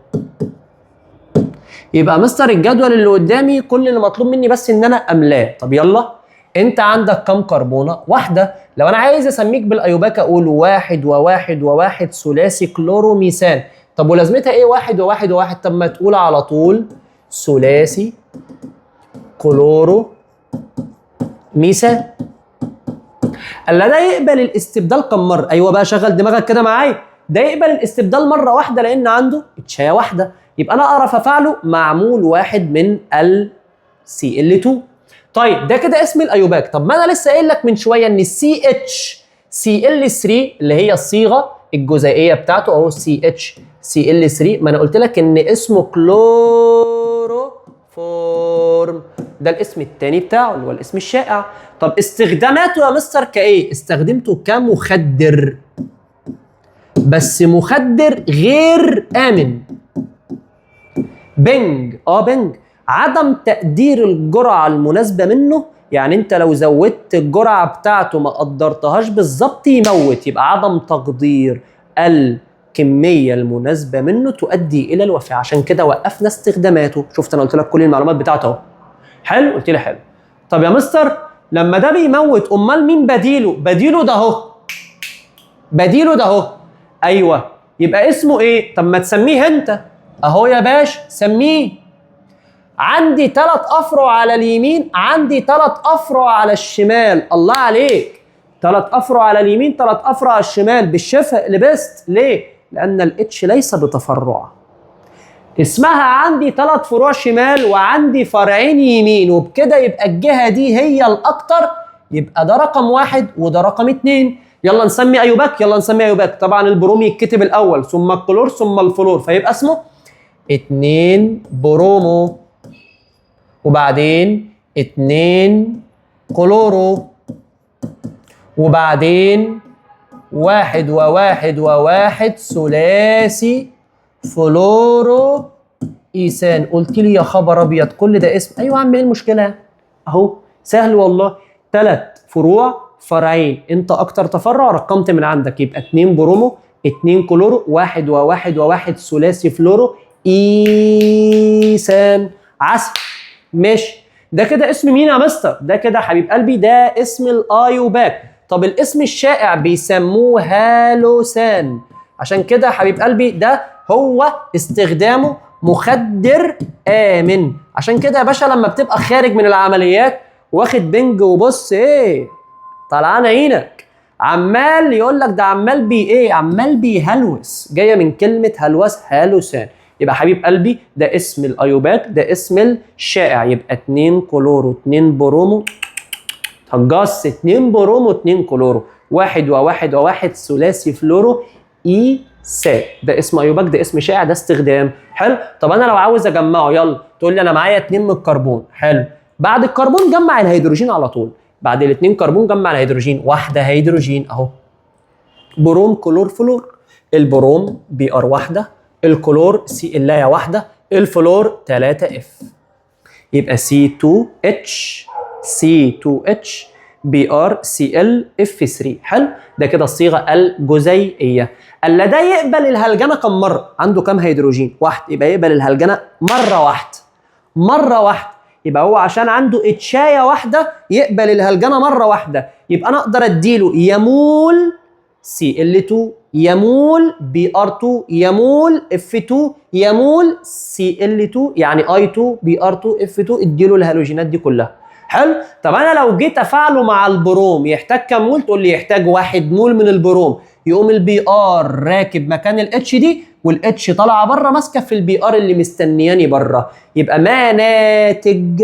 يبقى مستر الجدول اللي قدامي كل اللي مطلوب مني بس ان انا املاه. طب يلا، انت عندك كم كربونه؟ واحده. لو انا عايز اسميك بالايوباك اقول 1 و1 و1 ثلاثي كلوروميثان. طب ولازمتها ايه 1 و1 و1؟ طب ما تقول على طول ثلاثي كلورو ميثان. الا ده يقبل الاستبدال كم مره؟ ايوه بقى، شغل دماغك كده معايا. ده يقبل الاستبدال مره واحده لان عنده اتشايه واحده، يبقى انا اعرف افعله معمول واحد من ال CL2. طيب ده كده اسم الايوباك. طب ما انا لسه قايل لك من شويه ان CHCl3 اللي هي الصيغه الجزيئيه بتاعته اهو CHCl3، ما انا قلت لك ان اسمه كلوروفورم، ده الاسم الثاني بتاعه اللي هو الاسم الشائع. طب استخداماته يا مستر كايه؟ استخدمته كمخدر، بس مخدر غير امن. بنج، بنج، عدم تقدير الجرعه المناسبه منه. يعني انت لو زودت الجرعه بتاعته ما قدرتهاش بالظبط يموت، يبقى عدم تقدير الكميه المناسبه منه تؤدي الى الوفاه. عشان كده وقفنا استخداماته. شفت انا قلت لك كل المعلومات بتاعته اهو. حلو، قلت لي حلو. طب يا مستر لما ده بيموت امال مين بديله؟ بديله ده اهو، بديله ده اهو. ايوه، يبقى اسمه ايه؟ طب ما تسميه انت اهو يا باشا، سميه. عندي 3 افرع على اليمين، عندي 3 افرع على الشمال. الله عليك، 3 افرع على اليمين، 3 افرع على الشمال. بالشفا لبست ليه؟ لان الاتش ليس بتفرع. اسمها عندي 3 فروع شمال وعندي فرعين يمين، وبكده يبقى الجهه دي هي الاكتر. يبقى ده رقم 1 وده رقم 2. يلا نسمي ايوباك، يلا نسمي ايوباك. طبعا البروم يتكتب الاول ثم الكلور ثم الفلور، فيبقى اسمه 2 برومو، وبعدين 2 كلورو، وبعدين 1 و1 و1 ثلاثي فلورو ايثان. قلت لي يا خبر ابيض كل ده اسم؟ ايوه يا عم، ايه المشكله؟ اهو سهل والله. 3 فروع، فرعين، انت اكتر تفرع رقمت من عندك، يبقى 2 برومو 2 كلورو 1 و1 و1 ثلاثي فلورو ايثان. عسل، ماشي. ده كده اسم مين يا مستر؟ ده كده حبيب قلبي ده اسم الايوباك. طب الاسم الشائع بيسموه هالوسان. عشان كده يا حبيب قلبي ده هو استخدامه مخدر آمن. عشان كده يا باشا لما بتبقى خارج من العمليات واخد بنج وبص ايه طلعان عينك، عمال يقول لك ده عمال ايه؟ عمال بيهلوس، جايه من كلمه هلوس، هالوسان. يبقى حبيب قلبي ده اسم الايوباك، ده اسم الشائع. يبقى 2 كلورو 2 برومو، هجص 2 برومو 2 كلورو 1 و1 و1 ثلاثي فلورو ايثان. ده اسم ايوباك، ده اسم شائع، ده استخدام. حلو. طب انا لو عاوز اجمعه، يلا تقول لي انا معايا 2 من الكربون. حلو، بعد الكربون جمع الهيدروجين على طول. بعد ال2 كربون جمع الهيدروجين، واحده هيدروجين اهو، بروم كلور فلور. البروم بي ار واحده، الكلور سي اللايه واحده، الفلور 3 اف، يبقى C2H C2H Br Cl F3. حلو، ده كده الصيغه الجزيئيه. الا ده يقبل الهلجنه كم مره؟ عنده كم هيدروجين؟ واحد، يبقى يقبل الهلجنه مره واحده. مره واحده، يبقى هو عشان عنده اتشايه واحده يقبل الهلجنه مره واحده، يبقى انا اقدر اديله يمول Cl2 يمول Br2 يمول F2 يمول Cl2، يعني I2 Br2 F2، اديله الهالوجينات دي كلها. حلو. طب انا لو جيت افعله مع البروم يحتاج كام مول؟ تقول لي يحتاج 1 مول من البروم. يقوم البي ار راكب مكان الاتش دي، والاتش طالعه بره ماسكه في البي ار اللي مستنياني بره. يبقى ما ناتج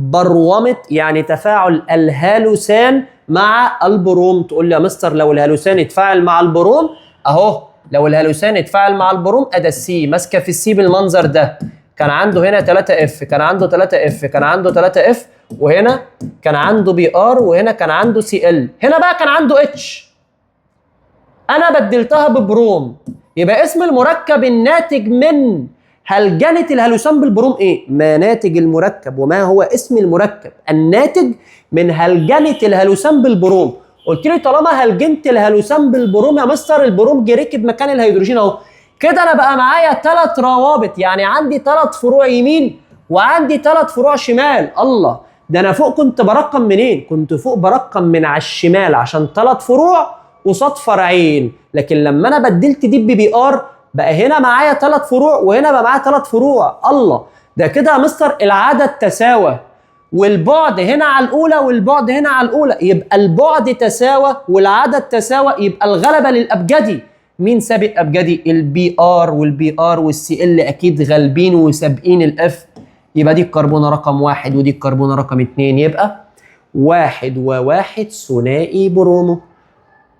برومة يعني تفاعل الهالوسان مع البروم. تقول لي يا مستر لو الهالوسان اتفاعل مع البروم اهو، لو الهالوسان اتفاعل مع البروم ادي السي ماسكه في السي بالمنظر ده، كان عنده هنا 3 اف، كان عنده 3 اف، كان عنده 3 اف، وهنا كان عنده بي ار، وهنا كان عنده سي ال، هنا بقى كان عنده اتش، انا بدلتها ببروم. يبقى اسم المركب الناتج من هلجنة الهالوسان بالبروم ايه؟ ما ناتج المركب وما هو اسم المركب الناتج من هلجنة الهالوسان بالبروم. قلت لي طالما هلجنت الهالوسان بالبروم يا مستر البروم جه ركب مكان الهيدروجين اهو، كده انا بقى معايا 3 روابط، يعني عندي 3 فروع يمين وعندي 3 فروع شمال. الله، ده انا فوق كنت برقم منين؟ كنت فوق برقم من على الشمال عشان 3 فروع قصاد فرعين، لكن لما انا بدلت دي ببي ار بقى هنا معايا 3 فروع وهنا بقى معايا 3 فروع. الله، ده كده يا مستر العدد تساوى، والبعد هنا على الاولى والبعد هنا على الاولى، يبقى البعد تساوى والعدد تساوى، يبقى الغلبه للابجدي. مين سابق ابجدي؟ البي ار، والبي ار والسي ال اكيد غالبين وسابقين الاف، يبقى دي الكربونه رقم 1 ودي الكربونه رقم 2، يبقى 1 و1 ثنائي برومو،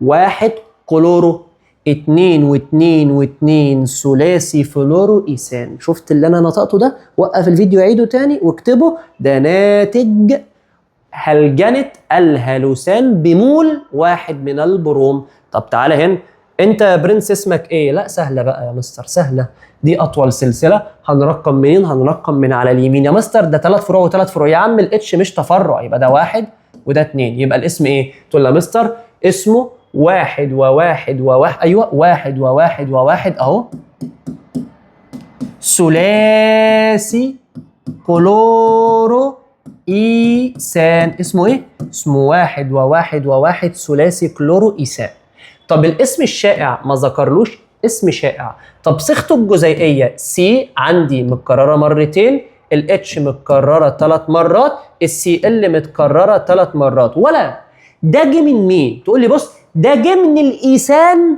1 كلورو، 2 و2 و2 ثلاثي فلورو ايثان. شفت اللي انا نطقته ده؟ وقف الفيديو عيده تاني واكتبه، ده ناتج هلجنة الهالوسان بمول 1 من البروم. طب تعالى هنا، انت يا برنس اسمك ايه؟ لا سهله بقى يا مستر، سهله، دي اطول سلسله، هنرقم منين؟ هنرقم من على اليمين. يا مستر ده 3 فروع و3 فروع، يا عم الاتش مش تفرع، يبقى ده 1 وده 2، يبقى الاسم ايه؟ تقول يا مستر اسمه 1 و1 و1، ايوه 1 و1 و1 اهو، ثلاثي كلورو ايثان. اسمه ايه؟ اسمه 1 و1 و1 ثلاثي كلورو ايثان. طب الاسم الشائع ما ذكرلوش اسم شائع. طب صيغته الجزيئيه سي عندي متكرره مرتين، الاتش متكرره 3 مرات، السي ال متكرره 3 مرات، ولا ده جه من مين؟ تقول لي بص ده جه من الايثان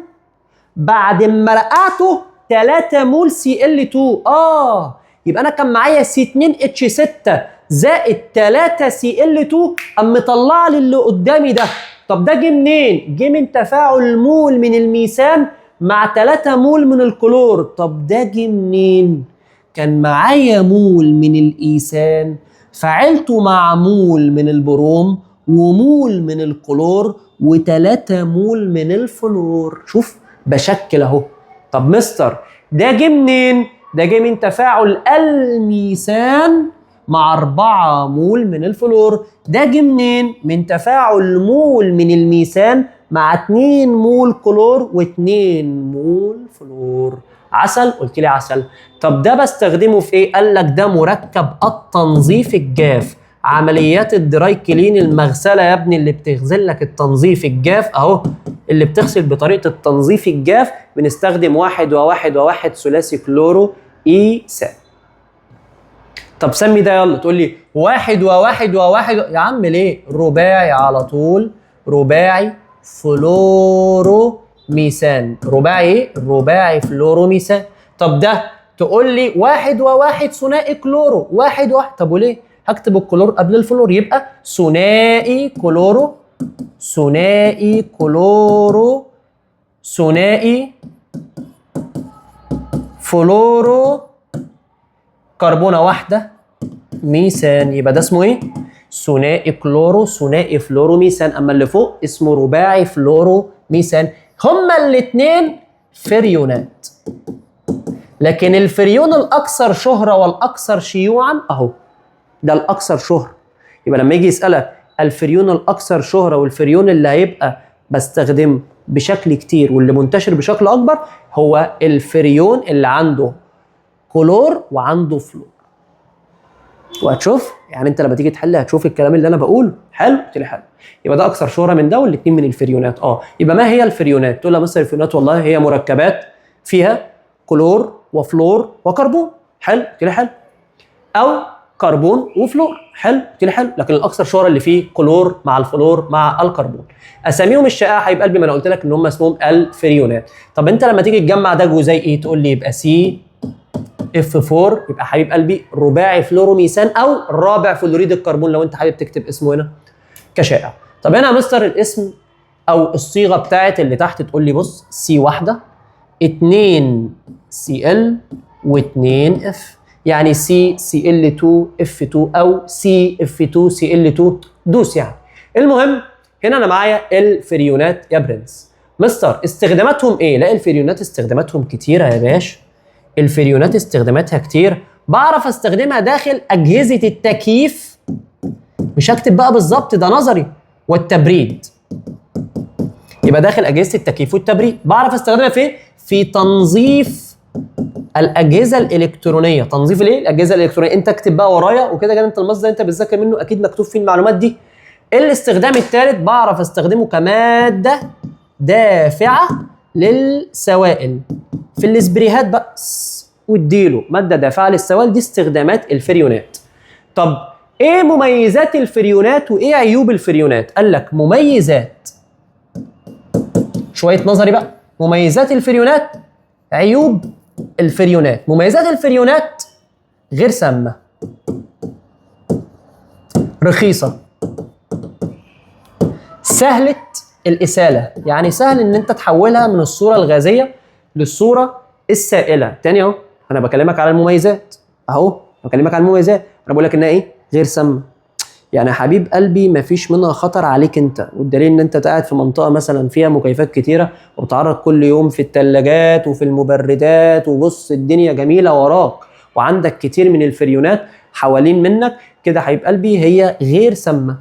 بعد ما رقعته 3 مول سي ال 2. يبقى انا كان معايا سي 2 اتش 6 زائد 3 سي ال 2، قام مطلع لي اللي قدامي ده. طب ده جه منين؟ جه من تفاعل مول من الميثان مع 3 مول من الكلور. طب ده جه منين؟ كان معايا مول من الايثان فعلته مع مول من البروم ومول من الكلور و3 مول من الفلور. شوف بشكل اهو. طب مستر ده جه منين؟ ده جه من تفاعل الميثان مع 4 مول من الفلور. ده جه منين؟ من تفاعل مول من الميثان مع 2 مول كلور و2 مول فلور. عسل؟ قلت لي عسل. طب ده بستخدمه في ايه؟ قال لك ده مركب التنظيف الجاف، عمليات الدراي كلين، المغسله يا ابني اللي بتغسل لك التنظيف الجاف اهو، اللي بتغسل بطريقه التنظيف الجاف بنستخدم 1 و1 و1 ثلاثي كلورو ايثان. طب سمي ده يلا. تقول لي 1 و1 و1 يا عم ليه؟ رباعي على طول، رباعي فلورو ميثان. رباعي ايه؟ رباعي فلورو ميثان. طب ده تقول لي 1 و1 ثنائي كلورو، 1 و1. طب وليه؟ هكتب الكلور قبل الفلور يبقى ثنائي كلورو، ثنائي كلورو، ثنائي فلورو كربونه واحده ميثان. يبقى ده اسمه ايه؟ ثنائي كلورو، ثنائي فلورو ميثان. اما اللي فوق اسمه رباعي فلورو ميثان. هما الاثنين فريونات، لكن الفريون الاكثر شهره والاكثر شيوعا اهو، ده الاكثر شهره. يبقى لما يجي يسالك الفريون الاكثر شهره والفريون اللي هيبقى بستخدمه بشكل كتير واللي منتشر بشكل اكبر هو الفريون اللي عنده كلور وعنده فلور. وهتشوف يعني انت لما تيجي تحل هتشوف الكلام اللي انا بقوله. حلو؟ قلت لي حلو. يبقى ده اكثر شهره من ده والاثنين من الفريونات. يبقى ما هي الفريونات؟ تقول لها مثلا الفريونات والله هي مركبات فيها كلور وفلور وكربون. حلو؟ قلت لي حلو. او كربون وفلور. حلو؟ قلت لي حلو. لكن الاكثر شهره اللي فيه كلور مع الفلور مع الكربون. اساميهم الشائعه حبيب قلبي ما انا قلت لك ان هم اسمهم الفريونات. طب انت لما تيجي تجمع ده جزيء ايه؟ تقول لي يبقى سي F4 يبقى حبيب قلبي رباعي فلوروميثان او رابع فلوريد الكربون لو انت حابب تكتب اسمه هنا كشائع. طب هنا يا مستر الاسم او الصيغه بتاعت اللي تحت تقول لي بص سي واحده 2 Cl و2 F، يعني CCl2 F2 او CF2 Cl2 دوس يعني. المهم هنا انا معايا الفريونات يا برنس. مستر استخداماتهم ايه؟ لا الفريونات استخداماتهم كتيره يا باشا. الفريونات استخداماتها كتير، بعرف استخدمها داخل اجهزه التكييف، مش هكتب بقى بالظبط ده نظري، والتبريد. يبقى داخل اجهزه التكييف والتبريد. بعرف استخدمها فين؟ في تنظيف الاجهزه الالكترونيه. تنظيف الايه؟ الاجهزه الالكترونيه. انت اكتب بقى ورايا وكده كده انت المصدر انت بتذاكر منه اكيد مكتوب فيه المعلومات دي. الاستخدام الثالث بعرف استخدمه كماده دافعه للسوائل في الاسبريهات بقى، واديله ماده دافعه للسوائل. دي استخدامات الفريونات. طب ايه مميزات الفريونات وايه عيوب الفريونات؟ قال لك مميزات، شويه نظري بقى. مميزات الفريونات، عيوب الفريونات. مميزات الفريونات غير سامه، رخيصه، سهله الاساله، يعني سهل ان انت تحولها من الصوره الغازيه للصوره السائله. تاني اهو انا بكلمك على المميزات، اهو بكلمك على المميزات. انا بقول لك انها ايه؟ غير سامه. يعني يا حبيب قلبي مفيش منها خطر عليك انت، والدليل ان انت قاعد في منطقه مثلا فيها مكيفات كتيره وبتعرض كل يوم في الثلاجات وفي المبردات، وبص الدنيا جميله وراك وعندك كتير من الفريونات حوالين منك كده. حبيب قلبي هي غير سامه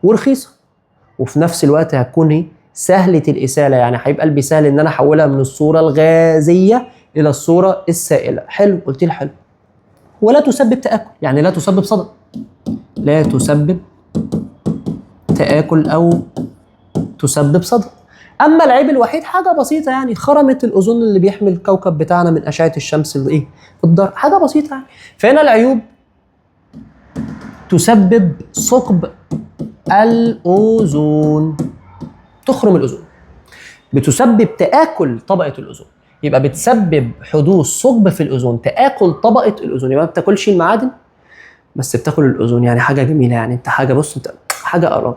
ورخيصه، وفي نفس الوقت هتكون ايه؟ سهله الاساله. يعني حبيب قلبي سهل ان انا احولها من الصوره الغازيه الى الصوره السائله. حلو، قلت لي حلو. ولا تسبب تآكل، يعني لا تسبب صدأ، لا تسبب تآكل أو تسبب صدأ. أما العيب الوحيد حاجة بسيطة، يعني خرمة الأوزون اللي بيحمي الكوكب بتاعنا من أشعة الشمس اللي إيه؟ الضار، حاجة بسيطة يعني. فهنا العيوب تسبب ثقب الأوزون، تخرم الأوزون. بتسبب تآكل طبقة الأوزون، يبقى بتسبب حدوث ثقب في الأوزون، تآكل طبقة الأوزون. يبقى ما بتاكلش المعادن بس بتاكل الاوزون، يعني حاجه جميله. يعني انت حاجه، بص انت حاجه اراك.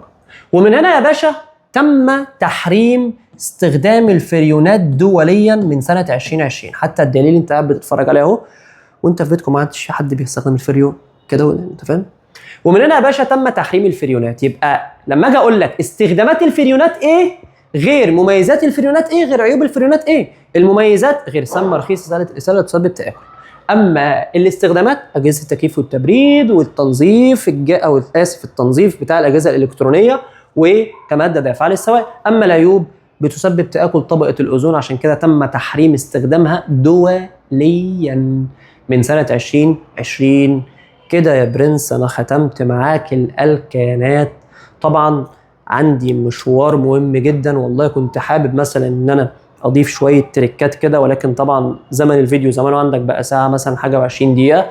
ومن هنا يا باشا تم تحريم استخدام الفريونات دوليا من سنه 2020. حتى الدليل انت قاعد بتتفرج عليه اهو وانت في بيتكم ما عادش حد بيستخدم الفريون كده، انت فاهم. ومن هنا يا باشا تم تحريم الفريونات. يبقى لما اجي اقول لك استخدامات الفريونات ايه غير مميزات الفريونات ايه غير عيوب الفريونات ايه، المميزات غير سامه رخيصه سهله الاساله تسبب تآكل. اما الاستخدامات اجهزه التكييف والتبريد والتنظيف او اسف التنظيف بتاع الاجهزه الالكترونيه وكماده دافعه للسوائل. اما العيوب بتسبب تآكل طبقه الاوزون، عشان كده تم تحريم استخدامها دوليا من سنه 2020. كده يا برنس انا ختمت معاك الالكانات. طبعا عندي مشوار مهم جدا، والله كنت حابب مثلا ان انا اضيف شويه تريكات كده، ولكن طبعا زمن الفيديو زمانه عندك بقى ساعه مثلا حاجه و20 دقيقه،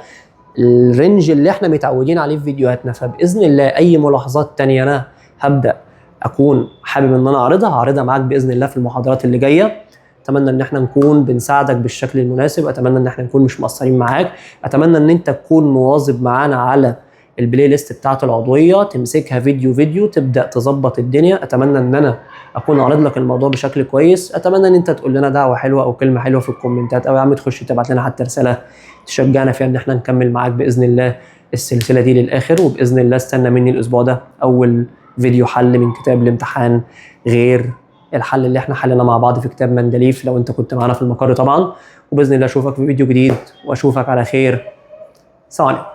الرينج اللي احنا متعودين عليه في فيديوهاتنا. فباذن الله اي ملاحظات تانية انا هبدا اكون حابب ان انا هعرضها معاك باذن الله في المحاضرات اللي جايه. اتمنى ان احنا نكون بنساعدك بالشكل المناسب، اتمنى ان احنا نكون مش مقصرين معاك، اتمنى ان انت تكون مواظب معانا على البلاي ليست بتاعت العضويه، تمسكها فيديو تبدا تظبط الدنيا. اتمنى ان انا اكون عارض لك الموضوع بشكل كويس. اتمنى ان انت تقول لنا دعوه حلوه او كلمه حلوه في الكومنتات، او يا عم تخش تبعت لنا حتى رساله تشجعنا فيها ان احنا نكمل معاك باذن الله السلسله دي للاخر. وباذن الله استنى مني الاسبوع ده اول فيديو حل من كتاب الامتحان، غير الحل اللي احنا حلنا مع بعض في كتاب مندليف لو انت كنت معانا في المقر طبعا. وباذن الله اشوفك في فيديو جديد واشوفك على خير. سلام عليكم.